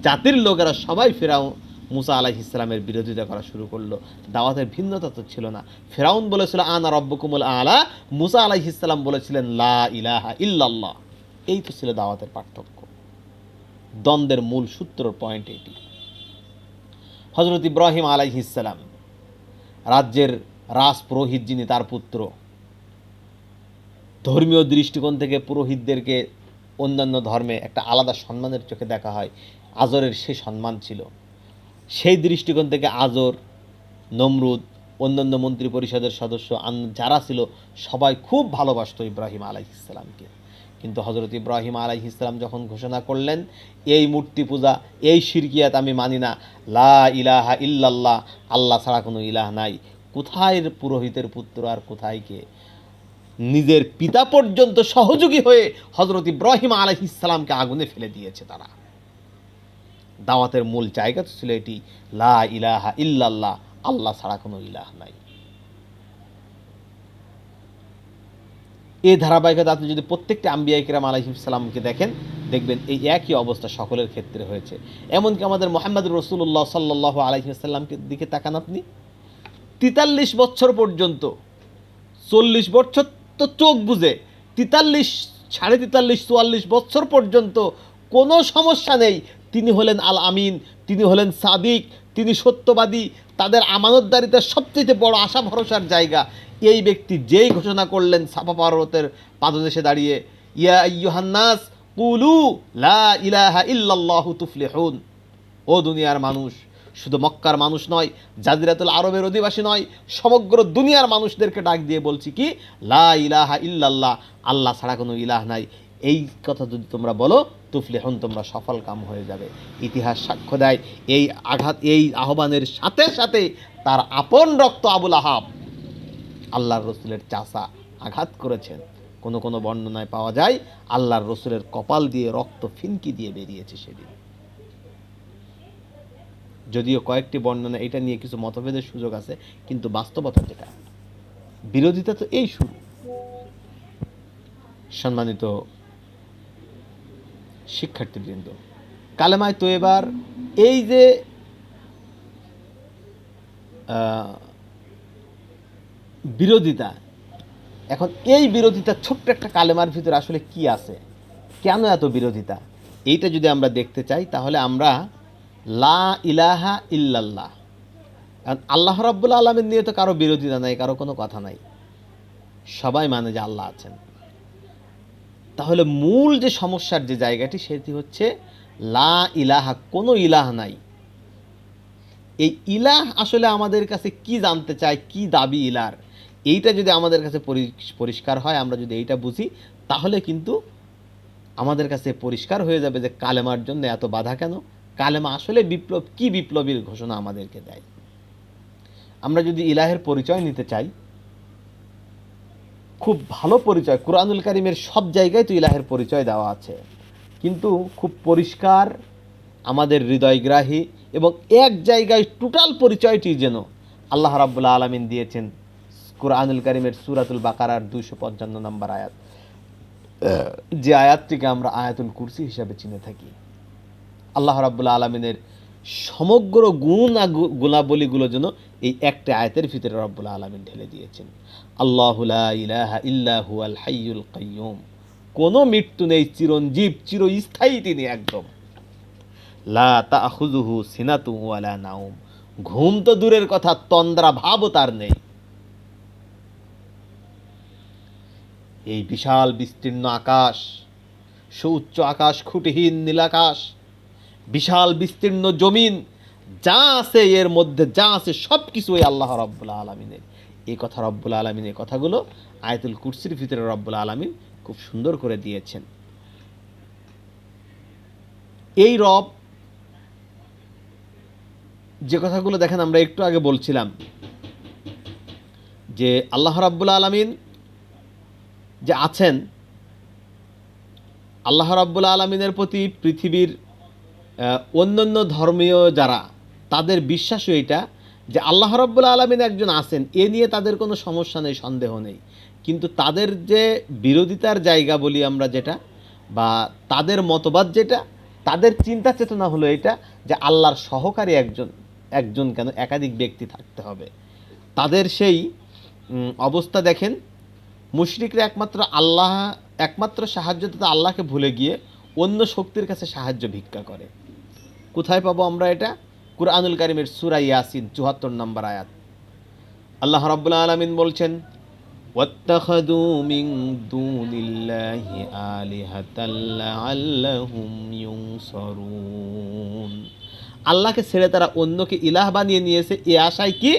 জাতির লোকেরা সবাই মুসা আলাইহিসসালামের বিরোধিতা করা শুরু করলো। দাওয়াতের ভিন্নতা তো ছিল না। ফেরাউন বলেছিল আনা রব্বুকুমুল আলা, মুসা আলাইহিসসালাম বলেছিলেন লা ইলাহা ইল্লাল্লাহ। এই তো ছিল দাওয়াতের পার্থক্য। দ্বন্দ্বের মূল সূত্র পয়েন্ট এটি। হযরত ইব্রাহিম আলাইহিসসালাম, রাজ্যের রাজ পুরোহিত যিনি, তার পুত্র, ধর্মীয় দৃষ্টিকোণ থেকে পুরোহিতদেরকে অন্যান্য ধর্মে একটা আলাদা সম্মানের চোখে দেখা হয়। আজরের সেই সম্মান ছিল। সেই দৃষ্টিকোণ থেকে আজর, নমরুদ, অন্যান্য মন্ত্রী পরিষদের সদস্য যারা ছিল সবাই খুব ভালোবাসত ইব্রাহিম আলাইহিসসালামকে। কিন্তু হযরত ইব্রাহিম আলাইহিসসালাম যখন ঘোষণা করলেন এই মূর্তি পূজা, এই শিরকিয়াত আমি মানি না, লা ইলাহা ইল্লাল্লাহ, আল্লাহ ছাড়া কোনো ইলাহ নাই, কোথায় পুরোহিতের পুত্র আর কোথায় কে? নিজের পিতা পর্যন্ত সহযোগী হয়ে হযরত ইব্রাহিম আলাইহিসসালামকে আগুনে ফেলে দিয়েছে তারা। দাওয়াতের মূল জায়গা তো ছিল এটি, লা ইলাহা ইল্লাল্লাহ, আল্লাহ ছাড়া কোনো ইলাহ নাই। এই ধারাবাহিকতা আপনি যদি প্রত্যেকটা আম্বিয়া কিরাম আলাইহিসসালামকে দেখেন, দেখবেন এই একই অবস্থা সকলের ক্ষেত্রে হয়েছে। এমনকি আমাদের মুহাম্মদ রাসূলুল্লাহ সাল্লাল্লাহু আলাইহি ওয়াসাল্লামকে দিকে তাকান আপনি, 43 বছর পর্যন্ত, 40 বছর তো চোখ বুঝে, 43, 43.5, 44 বছর পর্যন্ত কোনো সমস্যা নেই। তিনি হলেন আল আমিন, তিনি হলেন সাদিক, তিনি সত্যবাদী, তাদের আমানতদারিতার সবচেয়ে বড় আশা ভরসার জায়গা। এই ব্যক্তি যেই ঘোষণা করলেন সাফা পর্বতের পাদদেশে দাঁড়িয়ে, ইয়া আইয়ুহান নাস কুলু লা ইলাহা ইল্লাল্লাহু তুফলিহুন, ও দুনিয়ার মানুষ, শুধু মক্কার মানুষ নয়, জাজিরাতুল আরবের অধিবাসী নয়, সমগ্র দুনিয়ার মানুষদেরকে ডাক দিয়ে বলছি কি, লা ইলাহা ইল্লাল্লাহ, আল্লাহ ছাড়া কোনো ইলাহ নাই। এই কথা যদি তোমরা বলো, তুফলিহুন, তোমরা সফল কাম হয়ে যাবে। ইতিহাস সাক্ষ্য দেয় এই আহ্বানের সাথে সাথে তার আপন রক্ত আবুল আহাব, আল্লাহর রসুলের চাচা, আঘাত করেছেন। কোনো কোনো বর্ণনায় পাওয়া যায় আল্লাহর রসুলের কপাল দিয়ে রক্ত ফিনকি দিয়ে বেরিয়েছে সেদিন। যদিও কয়েকটি বর্ণনা এটা নিয়ে কিছু মতভেদের সুযোগ আছে, কিন্তু বাস্তবতা যেটা, বিরোধিতা তো এই শুরু। সম্মানিত শিক্ষার্থীবৃন্দ, কালেমায়ে তয়্যেবার এই যে বিরোধিতা, এখন এই বিরোধিতা ছোট্ট একটা কালেমার ভিতরে আসলে কি আছে, কেন এত বিরোধিতা, এইটা যদি আমরা দেখতে চাই তাহলে আমরা লা ইলাহা ইল্লাল্লাহ, কারণ আল্লাহ রাব্বুল আলামিন নিয়ে তো কারো বিরোধিতা নাই, কারো কোনো কথা নাই, সবাই মানে যে আল্লাহ আছেন। তাহলে মূল যে সমস্যার যে জায়গাটি সেটি হচ্ছে লা ইলাহা, কোনো ইলাহ নাই। এই ইলাহ আসলে আমাদের কাছে কি জানতে চায়, কি দাবি ইলার, এইটা যদি আমাদের কাছে পরিষ্কার হয়, আমরা যদি এইটা বুঝি, তাহলে কিন্তু আমাদের কাছে পরিষ্কার হয়ে যাবে যে কালেমার জন্য এত বাধা কেন, কালেমা আসলে বিপ্লব কি, বিপ্লবীর ঘোষণা আমাদেরকে দেয়। আমরা যদি ইলাহের পরিচয় নিতে চাই, খুব ভালো পরিচয়, কুরআনুল কারীমের সব জায়গায় তো ইলাহের পরিচয় দেওয়া আছে, কিন্তু খুব পরিষ্কার, আমাদের হৃদয়গ্রাহী, এবং এক জায়গায় টোটাল পরিচয়টি যেন আল্লাহ রাব্বুল আলামিন দিয়েছেন কুরআনুল কারীমের সূরাতুল বাকারার 255 নম্বর আয়াত, যে আয়াতটিকে আমরা আয়াতুল কুরসি হিসাবে চিনে থাকি। আল্লাহ রাব্বুল আলামিনের সমগ্র গুণাবলীগুলো যেন এই একটা আয়াতের ভিতরে রাব্বুল আলামিন ঢেলে দিয়েছেন। আল্লাহু লা ইলাহা ইল্লা হুয়াল হাইয়ুল কাইয়্যুম, কোনো মৃত্যু নেই, চিরঞ্জীব, চিরস্থায়ী তিনি একদম। লা তাখুযুহু সিনাতুন ওয়ালা নাওম, ঘুম তো দূরের কথা, তন্দ্রা ভাবও তার নেই। এই বিশাল বিস্তীর্ণ আকাশ, সুউচ্চ আকাশ, খুঁটিহীন নীলাকাশ, বিশাল বিস্তীর্ণ জমিন, যা আছে এর মধ্যে যা আছে সব কিছু ওই আল্লাহ রাব্বুল আলামিনের। এই কথা রব্বুল আলামিন, এই কথাগুলো আয়াতুল কুরসির ভিতরে রব্বুল আলামিন খুব সুন্দর করে দিয়েছেন। এই রব যে কথাগুলো দেখেন আমরা একটু আগে বলছিলাম যে আল্লাহ রাব্বুল আলামিন যে আছেন, আল্লাহ রাব্বুল আলামিনের প্রতি পৃথিবীর অন্যান্য ধর্মীয় যারা, তাদের বিশ্বাসও এটা যে আল্লাহ রাব্বুল আলামিন একজন আছেন, এ নিয়ে তাদের কোনো সমস্যা নেই, সন্দেহ নেই। কিন্তু তাদের যে বিরোধিতার জায়গা বলি আমরা যেটা, বা তাদের মতবাদ যেটা, তাদের চিন্তা চেতনা হলো এটা যে আল্লাহর সহকারী একজন, একজন কেন একাধিক ব্যক্তি থাকতে হবে। তাদের সেই অবস্থা দেখেন, মুশরিকরা একমাত্র সাহায্য তো আল্লাহকে ভুলে গিয়ে অন্য শক্তির কাছে সাহায্য ভিক্ষা করে। কোথায় পাবো আমরা এটা? কুরআনুল কারীমের সূরা ইয়াসিন ৭৪ নম্বর আয়াত। আল্লাহ রাব্বুল আলামিন বলছেন, ওয়াত্তাখাযু মিন দুনিল্লাহি আলিহাতাল লাআল্লাহুম ইউনসারুন। আল্লাহকে ছেড়ে তারা অন্যকে ইলাহ বানিয়ে নিয়েছে, এ আশায় কি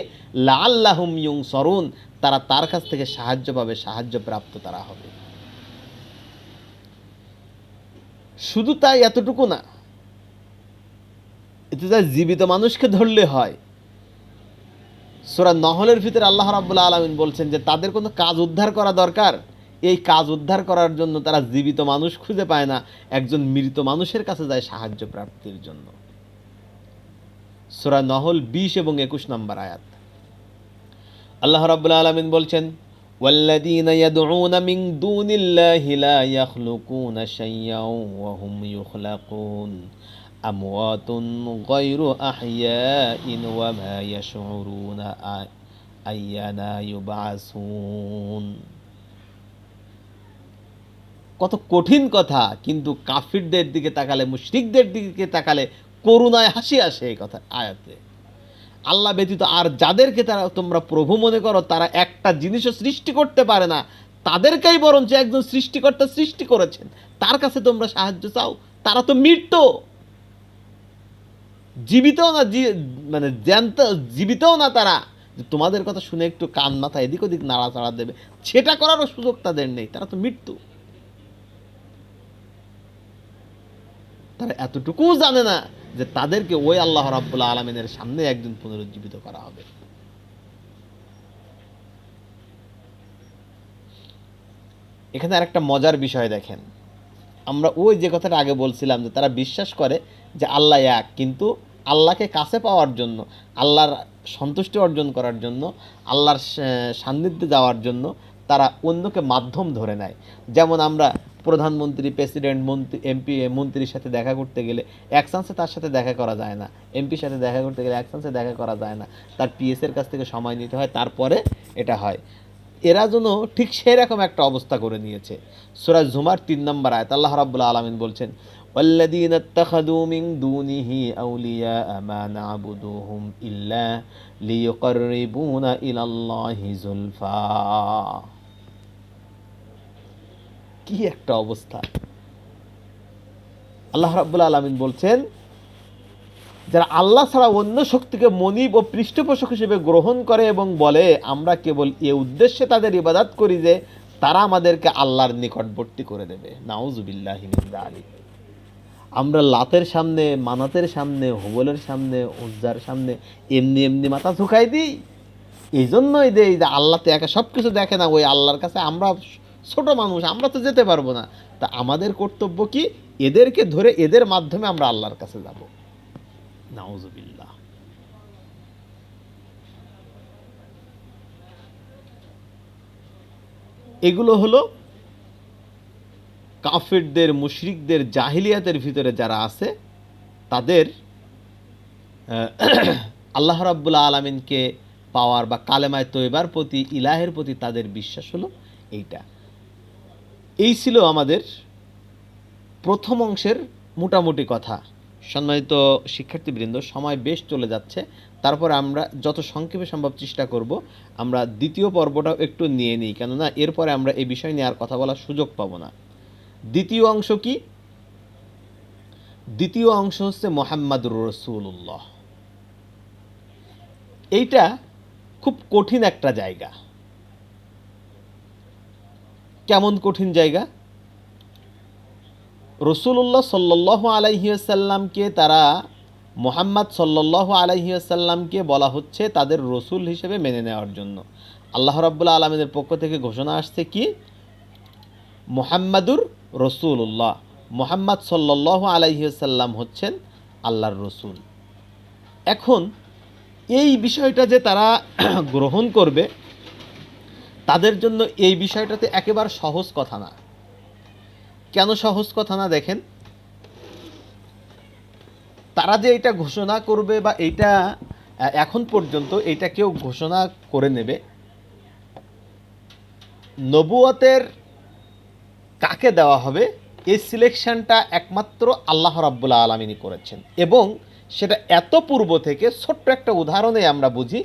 লাআল্লাহুম ইউনসারুন, তারা তার কাছ থেকে সাহায্য পাবে, সাহায্য প্রাপ্ত তারা হবে। শুধু তাই এতটুকু না, এতে যা জীবিত মানুষকে ধরলে হয়। সূরা নহলের ভিতরে আল্লাহ রাব্বুল আলামিন বলছেন যে তাদের কোনো কাজ উদ্ধার করা দরকার, এই কাজ উদ্ধার করার জন্য তারা জীবিত মানুষ খুঁজে পায় না, একজন মৃত মানুষের কাছে যায় সাহায্য প্রাপ্তির জন্য। সূরা নহল 20 এবং 21 নম্বর আয়াত। আল্লাহ রাব্বুল আলামিন বলছেন, ওয়াল্লাযীনা ইয়াদউনা মিন দুনিল্লাহি লা ইয়াখলুকুনা শাইয়্যান ওয়া হুম ইখলাকুন আমওয়াতুন গায়রু আহইয়াইন ওয়া মা ইয়াশউরুনা আইয়ানা ইউবআসুন। কত কঠিন কথা, কিন্তু কাফিরদের দিকে তাকালে, মুশরিকদের দিকে তাকালে করুণায় হাসি আসে এই কথা আয়াতে। আল্লাহ ব্যতীত আর যাদেরকে তোমরা প্রভু মনে করো, তারা একটা জিনিসও সৃষ্টি করতে পারে না, তাদেরকেই বরঞ্চ একজন সৃষ্টিকর্তা সৃষ্টি করেছেন, তার কাছে তোমরা সাহায্য চাও। তারা তো মৃত, জীবিতও না, মানে জ্যান্ত জীবিতও না। তারা তোমাদের কথা শুনে একটু কান মাথা এদিক ওদিক নাড়াচাড়া দেবে, সেটা করারও সুযোগ তাদের নেই, তারা তো মৃত্যু। তারা এতটুকুও জানে না যে তাদেরকে ওই আল্লাহ রাব্বুল আলামিনের সামনে একদিন পুনরুজ্জীবিত করা হবে। এখানে আরেকটা মজার বিষয় দেখেন, আমরা ওই যে কথাটা আগে বলছিলাম যে তারা বিশ্বাস করে যে আল্লাহ এক, কিন্তু আল্লাহকে কাছে পাওয়ার জন্য, আল্লাহর সন্তুষ্টি অর্জন করার জন্য, আল্লাহর সান্নিধ্যে যাওয়ার জন্য তারা অন্যকে মাধ্যম ধরে নেয়। যেমন আমরা প্রধানমন্ত্রী, প্রেসিডেন্ট, মন্ত্রী, এমপি, মন্ত্রীর সাথে দেখা করতে গেলে এক চান্সে তার সাথে দেখা করা যায় না, এমপির সাথে দেখা করতে গেলে এক চান্সে দেখা করা যায় না, তার পিএসের কাছ থেকে সময় নিতে হয়, তারপরে এটা হয়। এরা যেন ঠিক সেরকম একটা অবস্থা করে নিয়েছে। সূরা জুমার 3 নম্বর আয়াত আল্লাহ রাব্বুল আলামিন বলছেন, ওয়াল্লাযীনা ইত্তাখাযু মিন দুনিহি আউলিয়া মা না'বুদুহুম ইল্লা লিয়ুকাররিবুনা ইলাল্লাহি যুলফা। কি একটা অবস্থা! আল্লাহ রাব্বুল আলামিন বলছেন, যারা আল্লাহ ছাড়া অন্য শক্তিকে মনিব ও পৃষ্ঠপোষক হিসেবে গ্রহণ করে এবং বলে আমরা কেবল এ উদ্দেশ্যে তাদের ইবাদত করি যে তারা আমাদেরকে আল্লাহর নিকটবর্তী করে দেবে। নাউজুবিল্লাহি মিন যালিক। আমরা লাতের সামনে, মানাতের সামনে, হুবলের সামনে, উজ্জার সামনে এমনি এমনি মাথা ঝুঁকাই দিই। এই জন্যই দেই যে আল্লাহ তো একা সব কিছু দেখে না, ওই আল্লাহর কাছে আমরা ছোট মানুষ, আমরা তো যেতে পারবো না। তা আমাদের কর্তব্য কি? এদেরকে ধরে এদের মাধ্যমে আমরা আল্লাহর কাছে যাব। নাউজুবিল্লাহ। এগুলো হলো কাফিরদের, মুশরিকদের, জাহিলিয়াতের ভিতরে যারা আছে তাদের আল্লাহ রাব্বুল আলামিনকে পাওয়ার বা কালেমায়ে তয়বার প্রতি, ইলাহের প্রতি তাদের বিশ্বাস হলো এইটা। এই ছিল আমাদের প্রথম অংশের মোটামুটি কথা। সম্মানিত শিক্ষার্থীবৃন্দ, সময় বেশ চলে যাচ্ছে, তারপরে আমরা যত সংক্ষেপে সম্ভব চেষ্টা করব আমরা দ্বিতীয় পর্বটাও একটু নিয়ে নিই, কেননা এরপরে আমরা এই বিষয় নিয়ে আর কথা বলার সুযোগ পাবো না। দ্বিতীয় অংশ কি? দ্বিতীয় অংশ হচ্ছে মুহাম্মাদুর রাসূলুল্লাহ। এইটা খুব কঠিন একটা জায়গা। কেমন কঠিন জায়গা? রাসূলুল্লাহ সাল্লাল্লাহু আলাইহি ওয়াসাল্লামকে তারা মুহাম্মদ সাল্লাল্লাহু আলাইহি ওয়াসাল্লামকে বলা হচ্ছে তাদের রসুল হিসেবে মেনে নেওয়ার জন্য। আল্লাহ রাব্বুল আলামিনের পক্ষ থেকে ঘোষণা আসছে কি? মুহাম্মাদুর রাসূলুল্লাহ, মুহাম্মদ সাল্লাল্লাহু আলাইহি ওয়াসাল্লাম হচ্ছেন আল্লাহর রসুল। এখন এই বিষয়টা যে তারা গ্রহণ করবে, তাদের জন্য এই বিষয়টাতে একেবারে সহজ কথা না। কেন সহজ কথা না? দেখেন, তারা যে এটা ঘোষণা করবে বা এইটা এখন পর্যন্ত এইটা কেউ ঘোষণা করে নেবে, নবুয়তের কাকে দেওয়া হবে এই সিলেকশনটা একমাত্র আল্লাহ রাব্বুল আলামিনই করেছেন। এবং সেটা এত পূর্ব থেকে, ছোট্ট একটা উদাহরণে আমরা বুঝি।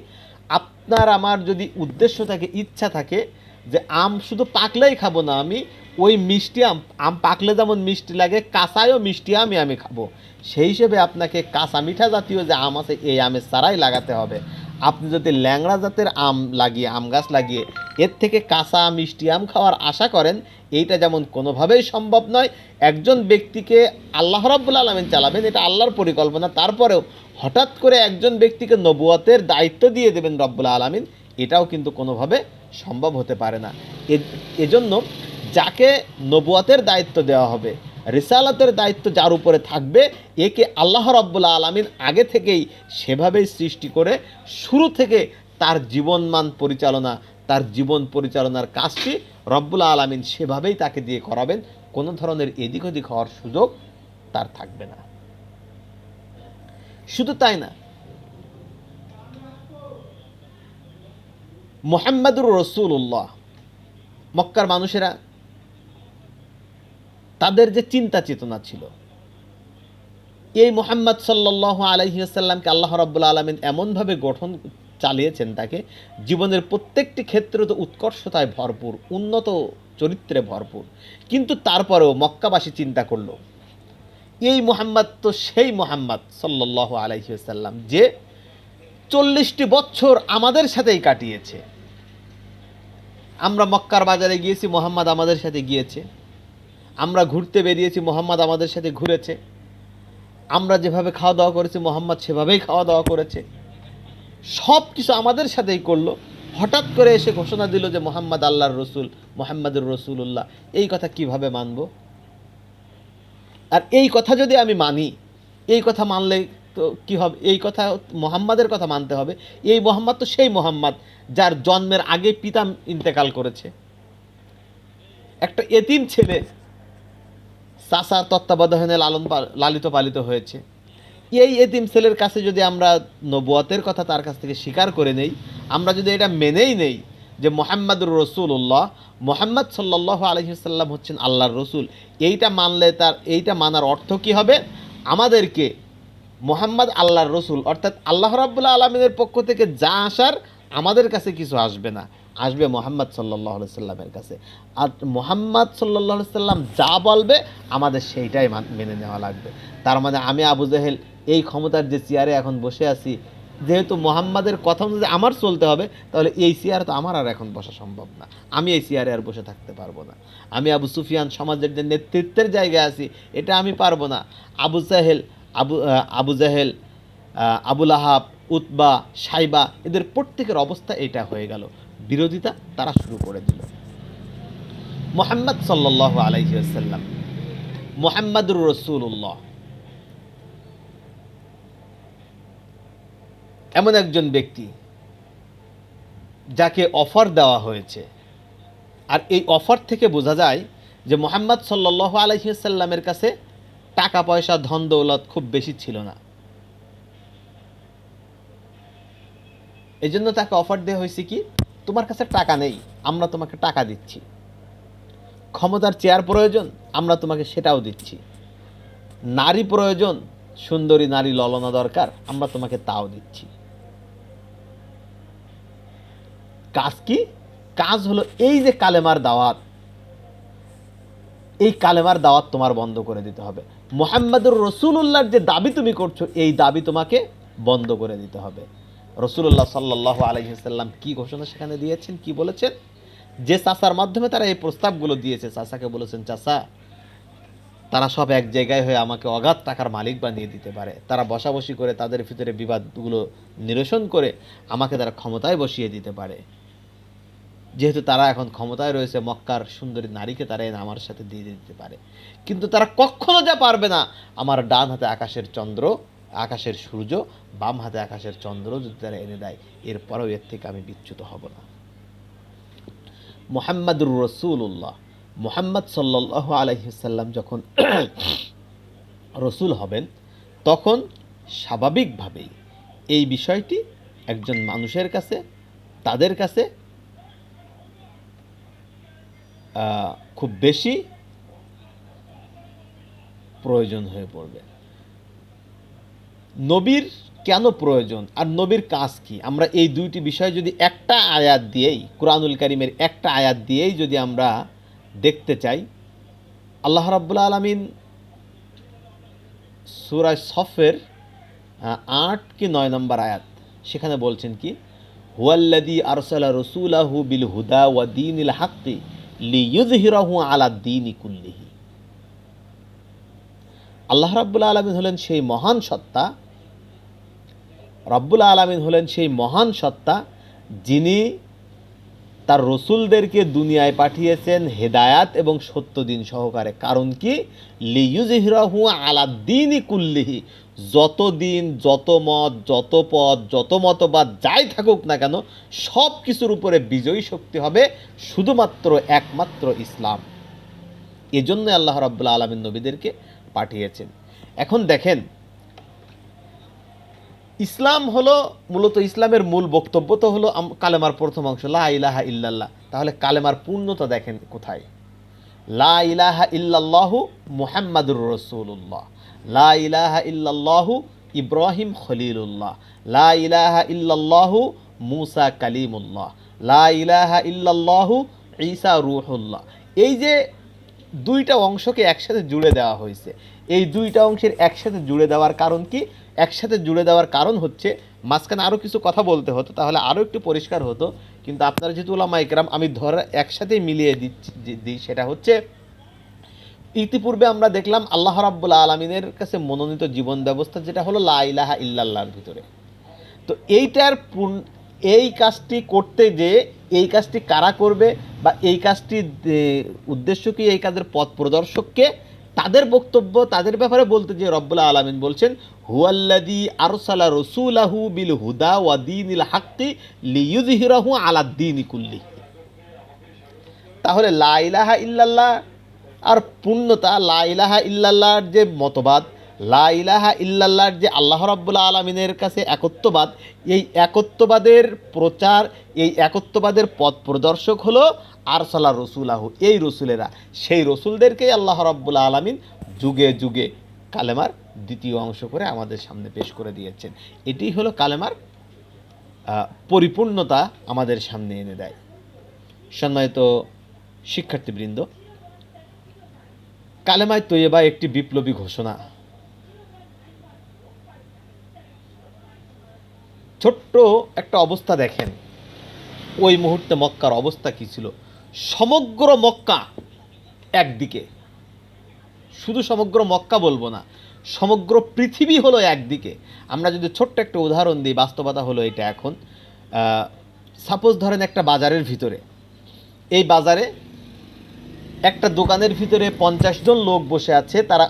আপনার আমার যদি উদ্দেশ্য থাকে, ইচ্ছা থাকে যে আম শুধু পাকলেই খাবো না, আমি ওই মিষ্টি আম পাকলে যেমন মিষ্টি লাগে, কাঁচায়ও মিষ্টি আমি খাবো, সেই হিসেবে আপনাকে কাঁচা মিঠা জাতীয় যে আম আছে এই আমের চারাই লাগাতে হবে। আপনি যদি ল্যাংড়া জাতের আম লাগিয়ে, আম গাছ লাগিয়ে এর থেকে কাঁচা মিষ্টি আম খাওয়ার আশা করেন, এইটা যেমন কোনোভাবেই সম্ভব নয়। একজন ব্যক্তিকে আল্লাহ রাব্বুল আলামিন চালাবেন, এটা আল্লাহর পরিকল্পনা। তারপরেও হঠাৎ করে একজন ব্যক্তিকে নবুয়তের দায়িত্ব দিয়ে দেবেন রব্বুল আলামিন, এটাও কিন্তু কোনোভাবে সম্ভব হতে পারে না। এজন্য যাকে নবুয়তের দায়িত্ব দেওয়া হবে, রিসালাতের দায়িত্ব যার উপরে থাকবে, একে আল্লাহ রাব্বুল আলামিন আগে থেকেই সেভাবেই সৃষ্টি করে শুরু থেকে তার জীবনমান পরিচালনা, তার জীবন পরিচালনার কাজটি রব্বুল আলামিন সেভাবেই তাকে দিয়ে করাবেন। কোনো ধরনের এদিক ওদিক হওয়ার সুযোগ তার থাকবে না। শুধু তাই না, মুহাম্মাদুর রাসূলুল্লাহ, মক্কার মানুষেরা তাদের যে চিন্তা চেতনা ছিল, এই মুহাম্মদ সাল্লাল্লাহু আলাইহি ওয়াসাল্লামকে আল্লাহ রাব্বুল আলামিন এমনভাবে গঠন চালিয়েছেন, তাকে জীবনের প্রত্যেকটি ক্ষেত্রে তো উৎকর্ষতায় ভরপুর, উন্নত চরিত্রে ভরপুর। কিন্তু তারপরেও মক্কাবাসী চিন্তা করলো, এই মুহাম্মদ তো সেই মুহাম্মদ সাল্লাল্লাহু আলাইহি ওয়াসাল্লাম যে 40টি বছর আমাদের সাথেই কাটিয়েছে। আমরা মক্কার বাজারে গিয়েছি, মুহাম্মদ আমাদের সাথে গিয়েছে। আমরা ঘুরতে বেরিয়েছি, মুহাম্মদ আমাদের সাথে ঘুরেছে। আমরা যেভাবে খাওয়া দাওয়া করেছি, মুহাম্মদ সেভাবেই খাওয়া দাওয়া করেছে। সব কিছু আমাদের সাথেই করলো। হঠাৎ করে এসে ঘোষণা দিল যে মুহাম্মদ আল্লাহর রসুল, মুহাম্মাদুর রাসূলুল্লাহ। এই কথা কিভাবে মানব? আর এই কথা যদি আমি মানি, এই কথা মানলে তো কি হবে? এই কথা মুহাম্মাদের কথা মানতে হবে। এই মুহাম্মদ তো সেই মুহাম্মদ যার জন্মের আগে পিতা ইন্তেকাল করেছে। একটা এতিম ছেলে চাচার তত্ত্বাবধানে লালিত পালিত হয়েছে। এই এতিম ছেলের কাছে যদি আমরা নবুয়তের কথা তার কাছ থেকে স্বীকার করে নেই, আমরা যদি এটা মেনেই নেই যে মুহাম্মাদুর রাসূলুল্লাহ, মুহাম্মদ সাল্লাল্লাহু আলাইহি ওয়াসাল্লাম হচ্ছেন আল্লাহর রসুল, এইটা মানলে এইটা মানার অর্থ কি হবে? আমাদেরকে মুহাম্মদ আল্লাহর রসুল, অর্থাৎ আল্লাহ রাব্বুল আলামিনের পক্ষ থেকে যা আসার আমাদের কাছে কিছু আসবে না, আসবে মুহাম্মদ সাল্লাল্লাহু আলাইহি সাল্লামের কাছে। আর মুহাম্মদ সাল্লাল্লাহু আলাইহি সাল্লাম যা বলবে আমাদের সেইটাই মেনে নেওয়া লাগবে। তার মানে আমি আবু জেহেল এই ক্ষমতার যে চেয়ারে এখন বসে আছি, যেহেতু মুহাম্মাদের কথা অনুযায়ী আমার চলতে হবে, তাহলে এই চেয়ারে তো আমার আর এখন বসা সম্ভব না। আমি এই চেয়ারে আর বসে থাকতে পারবো না। আমি আবু সুফিয়ান সমাজের যে নেতৃত্বের জায়গায় আছি, এটা আমি পারবো না। আবু জাহেল, আবুল আহাব, উতবা, সাইবা, এদের প্রত্যেকের অবস্থা এটা হয়ে গেল। বিরোধিতা তারা শুরু করে দিল। মুহাম্মদ সাল্লাল্লাহু আলাইহি ওয়াসাল্লাম, মুহাম্মাদুর রাসূলুল্লাহ এমন একজন ব্যক্তি যাকে অফার দেওয়া হয়েছে। আর এই অফার থেকে বোঝা যায় যে মুহাম্মদ সাল্লাল্লাহু আলাইহি ওয়াসাল্লামের কাছে টাকা পয়সা, ধন দৌলত খুব বেশি ছিল না। এই জন্য তাকে অফার দেওয়া হয়েছে কি, তোমার কাছে টাকা নেই, আমরা তোমাকে টাকা দিচ্ছি। ক্ষমতার চেয়ার প্রয়োজন, আমরা তোমাকে সেটাও দিচ্ছি। নারী প্রয়োজন, সুন্দরী নারী ললনা দরকার, আমরা তোমাকে তাও দিচ্ছি। কাজ কি? কাজ হলো এই যে কালেমার দাওয়াত, এই কালেমার দাওয়াত তোমার বন্ধ করে দিতে হবে। মুহাম্মাদুর রাসূলুল্লাহর যে দাবি তুমি করছো, এই দাবি তোমাকে বন্ধ করে দিতে হবে। রাসূলুল্লাহ সাল্লাল্লাহু আলাইহি ওয়াসাল্লাম কি ঘোষণা সেখানে দিয়েছেন, কি বলেছেন? যে চাচার মাধ্যমে তারা এই প্রস্তাবগুলো দিয়েছে, চাচাকে বলেছেন, চাচা তারা সব এক জায়গায় হয়ে আমাকে অগাধ টাকার মালিক বানিয়ে দিতে পারে, তারা বসাবসি করে তাদের ভিতরে বিবাদগুলো নিরসন করে আমাকে তারা ক্ষমতায় বসিয়ে দিতে পারে। যেহেতু তারা এখন ক্ষমতায় রয়েছে, মক্কার সুন্দরী নারীকে তারা এনে আমার সাথে দিয়ে দিতে পারে, কিন্তু তারা কখনো যা পারবে না আমার ডান হাতে আকাশের চন্দ্র, আকাশের সূর্য, বাম হাতে আকাশের চন্দ্র যদি তারা এনে দেয়, এরপরেও এর থেকে আমি বিচ্যুত হব না। মুহাম্মাদুর রাসূলুল্লাহ, মুহাম্মদ সাল্লাল্লাহু আলাইহি ওয়াসাল্লাম যখন রসুল হবেন, তখন স্বাভাবিকভাবেই এই বিষয়টি একজন মানুষের কাছে, তাদের কাছে খুব বেশি প্রয়োজন হয়ে পড়বে। নবীর কেন প্রয়োজন আর নবীর কাজ কি, আমরা এই দুইটি বিষয় যদি একটা আয়াত দিয়েই, কুরআনুল কারীমের একটা আয়াত দিয়েই যদি আমরা দেখতে চাই, আল্লাহ রাব্বুল আলামিন সূরা সফের 8 কি 9 নম্বর আয়াত, সেখানে বলছেন কি, হুয়াল্লাযী আরসালা রাসূলাহু বিল হুদা ওয়া দীনিল হাক্কি লিইয়ুযহিরাহু আলাদ দীনি কুল্লিহি। আল্লাহ রাব্বুল আলামিন হলেন সেই মহান সত্তা, রব্বুল আলামিন হলেন সেই মহান সত্তা যিনি তার রসুলদেরকে দুনিয়ায় পাঠিয়েছেন হেদায়াত এবং সত্য দিন সহকারে। কারণ কি? লিইয়ুযহিরাহু আলাদ দীনি কুল্লিহি, যত দিন, যত মত, যত পথ, যত মতবাদ যাই থাকুক না কেন, সব কিছুর উপরে বিজয়ী শক্তি হবে শুধুমাত্র একমাত্র ইসলাম। এজন্য আল্লাহ রাব্বুল আলামিন নবীদেরকে পাঠিয়েছেন। এখন দেখেন, ইসলাম হলো মূলত, ইসলামের মূল বক্তব্য তো হলো কালেমার প্রথম অংশ লা ইলাহা ইল্লাল্লাহ। তাহলে কালেমার পূর্ণতা দেখেন কোথায়? লা ইলাহা ইল্লাল্লাহু মুহাম্মাদুর রাসূলুল্লাহ, লা ইলাহা ইল্লাল্লাহু ইব্রাহিম খলিলুল্লাহ, লা ইলাহা ইল্লাল্লাহু মুসা কালিমুল্লাহ, লা ইলাহা ইল্লাল্লাহু ঈসা রূহুল্লাহ। এই যে দুইটা অংশকে একসাথে জুড়ে দেওয়া হয়েছে, এই দুইটা অংশের একসাথে জুড়ে দেওয়ার কারণ কি? একসাথে জুড়ে দেওয়ার কারণ হচ্ছে, মাঝখানে আরও কিছু কথা বলতে হতো, তাহলে আরও একটু পরিষ্কার হতো, কিন্তু আপনারা যেহেতু উলামায়ে কেরাম, আমি ধরে একসাথেই মিলিয়ে দিই। সেটা হচ্ছে, ইতিপূর্বে আমরা দেখলাম আল্লাহ রাব্বুল আলামিনের কাছে মনোনীত জীবন ব্যবস্থা যেটা হলো লা ইলাহা ইল্লাল্লাহর ভিতরে। তো এই কাজটি করতে যে, এই কাজটি কারা করবে বা এই কাজটির উদ্দেশ্য কি, এই কাজের পথ প্রদর্শককে, তাদের বক্তব্য, তাদের ব্যাপারে বলতে যে রব্বুল আলামিন বলছেন, হুয়াল্লাযী আরসালা রাসূলাহু বিল হুদা ওয়া দীনিল হাক্কি লিইয়ুযহিরাহু আলাদ দীনি কুল্লিহি। তাহলে লা ইলাহা ইল্লাল্লাহ আর পূর্ণতা, লা ইলাহা ইল্লাল্লাহর যে মতবাদ, লা ইলাহা ইল্লাল্লাহর যে আল্লাহ রাব্বুল আলামিনের কাছে একত্ববাদ, এই একত্ববাদের প্রচার, এই একত্ববাদের পথ প্রদর্শক হলো আরসালা রাসূলাহু, এই রসুলেরা। সেই রসুলদেরকেই আল্লাহ রাব্বুল আলামিন যুগে যুগে কালেমার দ্বিতীয় অংশ করে আমাদের সামনে পেশ করে দিয়েছেন। এটি হলো কালেমার পরিপূর্ণতা আমাদের সামনে এনে দেয়। সম্মানিত শিক্ষার্থীবৃন্দ, কালেমায়ে তৈয়বা একটি বিপ্লবী ঘোষণা। ছোট্ট একটা অবস্থা দেখেন, ওই মুহূর্তে মক্কার অবস্থা কী ছিল। সমগ্র মক্কা একদিকে, শুধু সমগ্র মক্কা বলবো না, সমগ্র পৃথিবী হলো একদিকে। আমরা যদি ছোট্ট একটা উদাহরণ দিই, বাস্তবতা হলো এটা। এখন সাপোজ ধরেন একটা বাজারের ভিতরে, এই বাজারে একটা দোকানের ভিতরে 50 জন লোক বসে আছে, তারা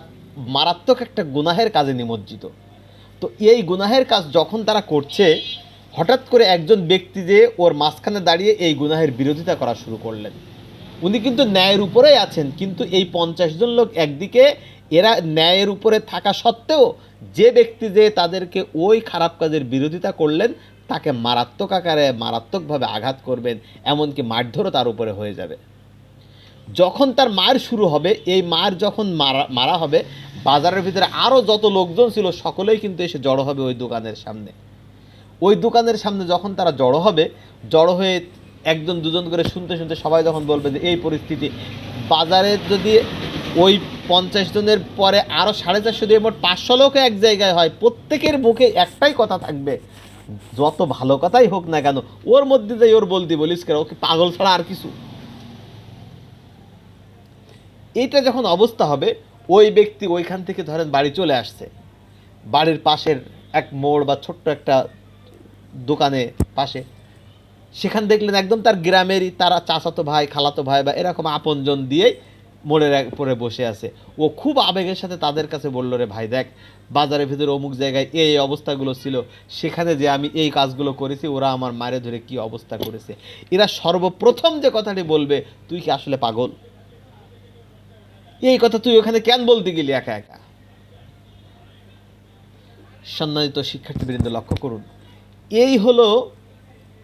মারাত্মক একটা গুনাহের কাজে নিমজ্জিত। তো এই গুনাহের কাজ যখন তারা করছে, হঠাৎ করে একজন ব্যক্তি যে ওর মাঝখানে দাঁড়িয়ে এই গুনাহের বিরোধিতা করা শুরু করলেন। উনি কিন্তু ন্যায়ের উপরেই আছেন, কিন্তু এই 50 জন লোক একদিকে, এরা ন্যায়ের উপরে থাকা সত্ত্বেও যে ব্যক্তি যে তাদেরকে ওই খারাপ কাজের বিরোধিতা করলেন, তাকে মারাত্মক আকারে, মারাত্মকভাবে আঘাত করবেন, এমনকি মারধরও তার উপরে হয়ে যাবে। যখন তার মার শুরু হবে, এই মার যখন মারা হবে, বাজারের ভিতরে আরও যত লোকজন ছিল সকলেই কিন্তু এসে জড়ো হবে ওই দোকানের সামনে। ওই দোকানের সামনে যখন তারা জড়ো হবে, জড়ো হয়ে একজন দুজন করে শুনতে শুনতে সবাই যখন বলবে যে এই পরিস্থিতি, বাজারে যদি ওই 50 জনের পরে আরও 450 দিয়ে মোট 500 লোক এক জায়গায় হয়, প্রত্যেকের মুখে একটাই কথা থাকবে, যত ভালো কথাই হোক না কেন ওর মধ্যে যাই ওর বলতে বলিস কেন, ওকে পাগল ছাড়া আর কিছু। এইটা যখন অবস্থা হবে, ওই ব্যক্তি ওইখান থেকে ধরেন বাড়ি চলে আসছে, বাড়ির পাশের এক মোড় বা ছোট্ট একটা দোকানে পাশে, সেখান দেখলেন একদম তার গ্রামেরই তারা চাচাতো ভাই খালাতো ভাই বা এরকম আপনজন দিয়েই মোড়ের পরে বসে আছে। ও খুব আবেগের সাথে তাদের কাছে বলল, রে ভাই দেখ, বাজারের ভিতরে অমুক জায়গায় এই অবস্থাগুলো ছিল, সেখানে যে আমি এই কাজগুলো করেছি, ওরা আমার মারে ধরে কি অবস্থা করেছে। এরা সর্বপ্রথম যে কথাটি বলবে, তুই কি আসলে পাগল, এই কথা তুই ওখানে কেন বলতে গেলি একা একা। সম্মানিত শিক্ষার্থীবৃন্দ লক্ষ্য করুন, এই হলো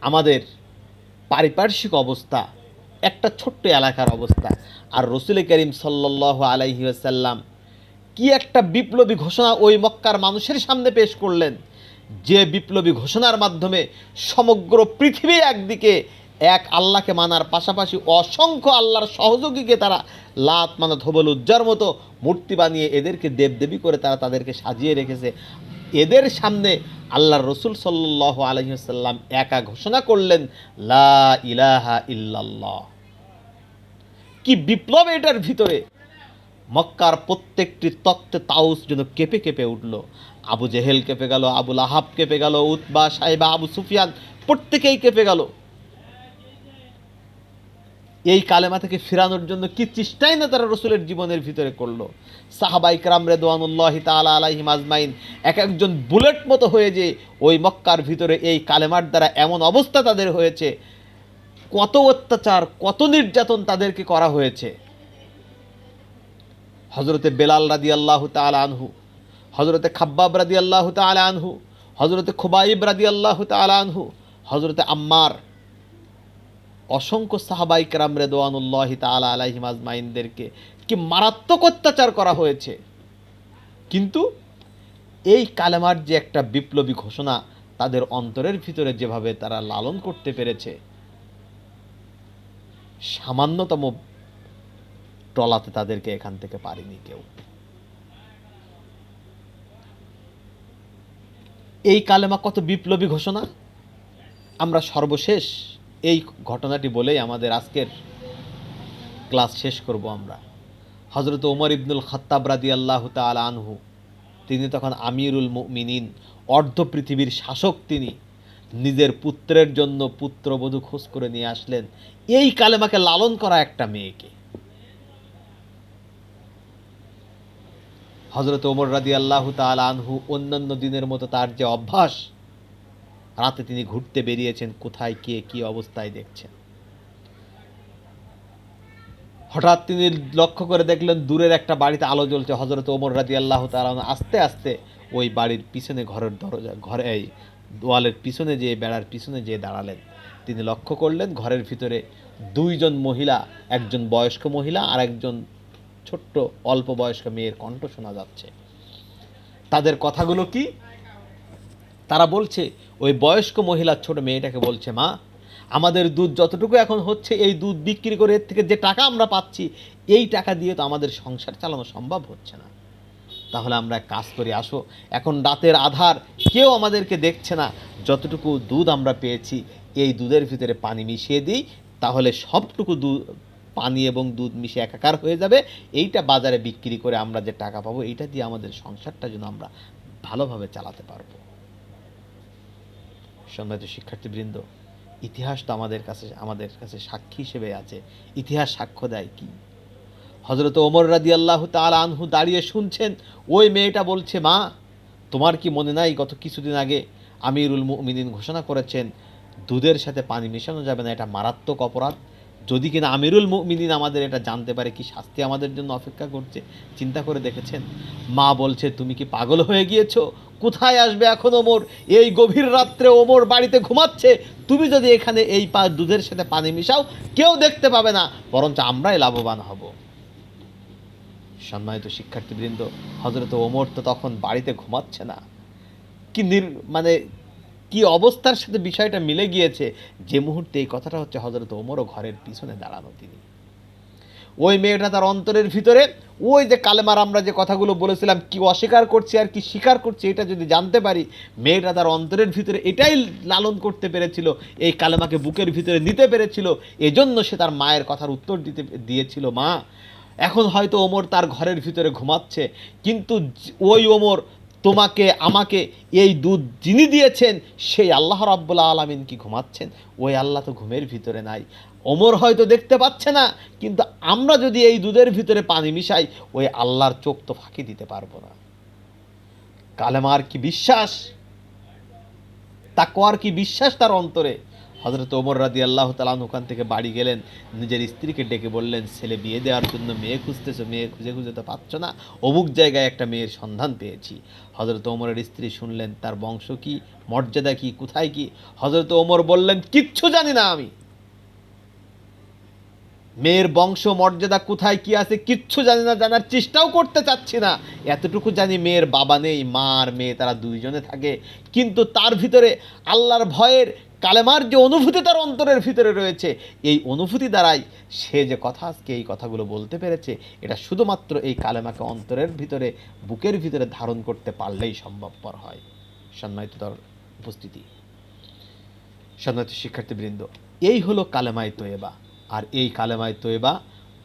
আমাদের পারিপার্শ্বিক অবস্থা, একটা ছোট্ট এলাকার অবস্থা। আর রসুল করিম সাল্লাল্লাহু আলাইহি ওয়াসাল্লাম কি একটা বিপ্লবী ঘোষণা ওই মক্কার মানুষের সামনে পেশ করলেন, যে বিপ্লবী ঘোষণার মাধ্যমে সমগ্র পৃথিবী একদিকে এক আল্লাহকে মানার পাশাপাশি অসংখ্য আল্লাহর সহযোগীকে তারা লাত মানাত হবল উজ্জার মতো মূর্তি বানিয়ে এদেরকে দেবদেবী করে তারা তাদেরকে সাজিয়ে রেখেছে। এদের সামনে আল্লাহর রসুল সাল্লাল্লাহু আলাইহি ওয়াসাল্লাম একা ঘোষণা করলেন, লা ইলাহা ইল্লাল্লাহ। কি বিপ্লব এটার ভিতরে! মক্কার প্রত্যেকটি তক্তে তাউস যেন কেঁপে কেঁপে উঠল। আবু জেহেল কেঁপে গেল, আবু লাহাব কেঁপে গেল, উতবা সাহেবা আবু সুফিয়ান প্রত্যেকেই কেঁপে গেল। এই কালেমা থেকে ফিরানোর জন্য কি চেষ্টাই না তারা রসুলের জীবনের ভিতরে করলো। সাহাবাই কেরাম রিদওয়ানুল্লাহি তাআলা আলাইহিম আজমাইন এক একজন বুলেট মতো হয়ে যে ওই মক্কার ভিতরে এই কালেমার দ্বারা এমন অবস্থা তাদের হয়েছে, কত অত্যাচার কত নির্যাতন তাদেরকে করা হয়েছে। হজরতে বেলাল রাদিয়াল্লাহু তাআলা আনহু, হজরতে খাব্বাব রাদিয়াল্লাহু তাআলা আনহু, হজরতে খুবাইব রাদিয়াল্লাহু তাআলা আনহু, হজরতে আম্মার, অসংখ্য সাহাবাই কেরাম রিদওয়ানুল্লাহি তাআলা আলাইহিম আজমাইনদেরকে কি মারাত্মক অত্যাচার করা হয়েছে। কিন্তু এই কালেমার যে একটা বিপ্লবী ঘোষণা তাদের অন্তরের ভিতরে যেভাবে তারা লালন করতে পেরেছে, সামান্যতম টলাতে তাদেরকে এখান থেকে পারেনি কেউ। এই কালেমা কত বিপ্লবী ঘোষণা। আমরা সর্বশেষ এই ঘটনাটি বলেই আমাদের আজকের ক্লাস শেষ করব আমরা। হজরত ওমর ইবনুল খাত্তাব রাদিয়াল্লাহু তাআলা আনহু, তিনি তখন আমিরুল মুমিনিন, অর্ধ পৃথিবীর শাসক। তিনি নিজের পুত্রের জন্য পুত্রবধূ খোঁজ করে নিয়ে আসলেন এই কালেমাকে লালন করা একটা মেয়েকে। হজরত ওমর রাদিয়াল্লাহু তাআলা আনহু অন্যান্য দিনের মতো তার যে অভ্যাস, রাতে তিনি ঘুরতে বেরিয়েছেন, কোথায় কে কী অবস্থায় দেখছেন। হঠাৎ তিনি লক্ষ্য করে দেখলেন দূরের একটা বাড়িতে আলো জ্বলছে। হজরত ওমর রাদিয়াল্লাহু তাআলা আস্তে আস্তে ওই বাড়ির পিছনে ঘরের দরজা ঘরে এই দোয়ালের পিছনে যেয়ে বেড়ার পিছনে যেয়ে দাঁড়ালেন। তিনি লক্ষ্য করলেন ঘরের ভিতরে দুইজন মহিলা, একজন বয়স্ক মহিলা আর একজন ছোট্ট অল্প বয়স্ক মেয়ের কণ্ঠ শোনা যাচ্ছে। তাদের কথাগুলো কি? তারা বলছে, ওই বয়স্ক মহিলা ছোট মেয়েটাকে বলছে, মা, আমাদের দুধ যতটুকু এখন হচ্ছে, এই দুধ বিক্রি করে এর থেকে যে টাকা আমরা পাচ্ছি, এই টাকা দিয়ে তো আমাদের সংসার চালানো সম্ভব হচ্ছে না। তাহলে আমরা এক কাজ করি, আসো, এখন রাতের আধার, কেউ আমাদেরকে দেখছে না, যতটুকু দুধ আমরা পেয়েছি এই দুধের ভিতরে পানি মিশিয়ে দিই, তাহলে সবটুকু দুধ, পানি এবং দুধ মিশে একাকার হয়ে যাবে। এইটা বাজারে বিক্রি করে আমরা যে টাকা পাবো, এইটা দিয়ে আমাদের সংসারটা যেন আমরা ভালোভাবে চালাতে পারবো। সম্মানিত শিক্ষার্থীবৃন্দ, ইতিহাস তো আমাদের কাছে সাক্ষী হিসেবে আছে। ইতিহাস সাক্ষ্য দেয় কি? হজরত ওমর রাদিয়াল্লাহু তাআলা আনহু দাঁড়িয়ে শুনছেন, ওই মেয়েটা বলছে, মা, তোমার কি মনে নাই গত কিছুদিন আগে আমিরুল মুমিনিন ঘোষণা করেছেন দুধের সাথে পানি মেশানো যাবে না, এটা মারাত্মক অপরাধ। যদি কিনা আমিরুল মুমিনিন আমাদের এটা জানতে পারে, কি শাস্তি আমাদের জন্য অপেক্ষা করছে, চিন্তা করে দেখেছেন? মা বলছে, তুমি কি পাগল হয়ে গিয়েছো? কোথায় আসবে এখন ওমর? এই গভীর রাত্রে ওমর বাড়িতে ঘুমাচ্ছে, তুমি যদি এখানে এই দুধের সাথে পানি মিশাও, কেউ দেখতে পাবে না, বরঞ্চ আমরাই লাভবান হব। সম্মানিত শিক্ষার্থীবৃন্দ, হজরত ওমর তো তখন বাড়িতে ঘুমাচ্ছে না, কি মানে কি অবস্থার সাথে বিষয়টা মিলে গিয়েছে, যে মুহূর্তে এই কথাটা হচ্ছে হযরত ওমরও ঘরের পিছনে দাঁড়ানো তিনি। ওই মেয়েটা তার অন্তরের ভিতরে ওই যে কালেমার আমরা যে কথাগুলো বলেছিলাম কি অস্বীকার করছে আর কি স্বীকার করছে এটা যদি জানতে পারি, মেয়েটা তার অন্তরের ভিতরে এটাই লালন করতে পেরেছিল, এই কালেমাকে বুকের ভিতরে নিতে পেরেছিল, এজন্য সে তার মায়ের কথার উত্তর দিয়েছিল, মা এখন হয়তো ওমর তার ঘরের ভিতরে ঘুমাচ্ছে, কিন্তু ওই ওমর তোমাকে আমাকে এই দুধ যিনি দিয়েছেন সেই আল্লাহ রাব্বুল আলামিন কি ঘুমাচ্ছেন? ওই আল্লাহ তো ঘুমের ভিতরে নাই। ওমর হয়তো দেখতে পাচ্ছে না, কিন্তু আমরা যদি এই দুধের ভিতরে পানি মিশাই ওই আল্লাহর চোখ তো ফাঁকি দিতে পারবো না। কালেমার কি বিশ্বাস, তাকওয়ার কি বিশ্বাস তার অন্তরে। হযরত ওমর রাদিয়াল্লাহু তাআলা ওখান থেকে বাড়ি গেলেন, নিজের স্ত্রীকে ডেকে বললেন, ছেলে বিয়ে দেওয়ার জন্য মেয়ে খুঁজতেছো, মেয়ে খুঁজে খুঁজে তো পাচ্ছ না, অমুক জায়গায় একটা মেয়ের সন্ধান পেয়েছি। হযরত ওমরের স্ত্রী শুনলেন তার বংশ কি, মর্যাদা কি, কোথায় কি। হযরত ওমর বললেন, কিচ্ছু জানি না আমি, মেয়ের বংশ মর্যাদা কোথায় কি আছে কিচ্ছু জানি না, জানার চেষ্টাও করতে চাচ্ছি না। এতটুকু জানি মেয়ের বাবা নেই, মা আর মেয়ে তারা দুইজনে থাকে, কিন্তু তার ভিতরে আল্লাহর ভয়ের কালেমার যে অনুভূতি তার অন্তরের ভিতরে রয়েছে, এই অনুভূতি দ্বারাই সে যে কথা আজকে এই কথাগুলো বলতে পেরেছে, এটা শুধুমাত্র এই কালেমাকে অন্তরের ভিতরে বুকের ভিতরে ধারণ করতে পারলেই সম্ভবপর হয়। সম্মানিত উপস্থিতি, সম্মানিত শিক্ষার্থীবৃন্দ, এই হলো কালেমায়ে তয়্যেবা। আর এই কালেমায়ে তয়্যেবা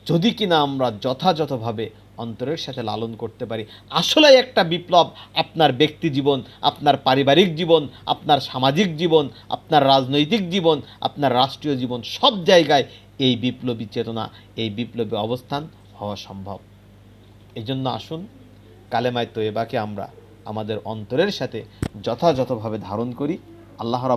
যদি কিনা আমরা যথাযথভাবে অন্তরের সাথে লালন করতে পারি, আসলে একটা বিপ্লব আপনার ব্যক্তি জীবন, আপনার পারিবারিক জীবন, আপনার সামাজিক জীবন, আপনার রাজনৈতিক জীবন, আপনার রাষ্ট্রীয় জীবন, সব জায়গায় এই বিপ্লবী চেতনা, এই বিপ্লবী অবস্থান হওয়া সম্ভব। এই জন্য আসুন কালেমায়ে তয়্যেবাকে আমরা আমাদের অন্তরের সাথে যথাযথভাবে ধারণ করি। আল্লাহ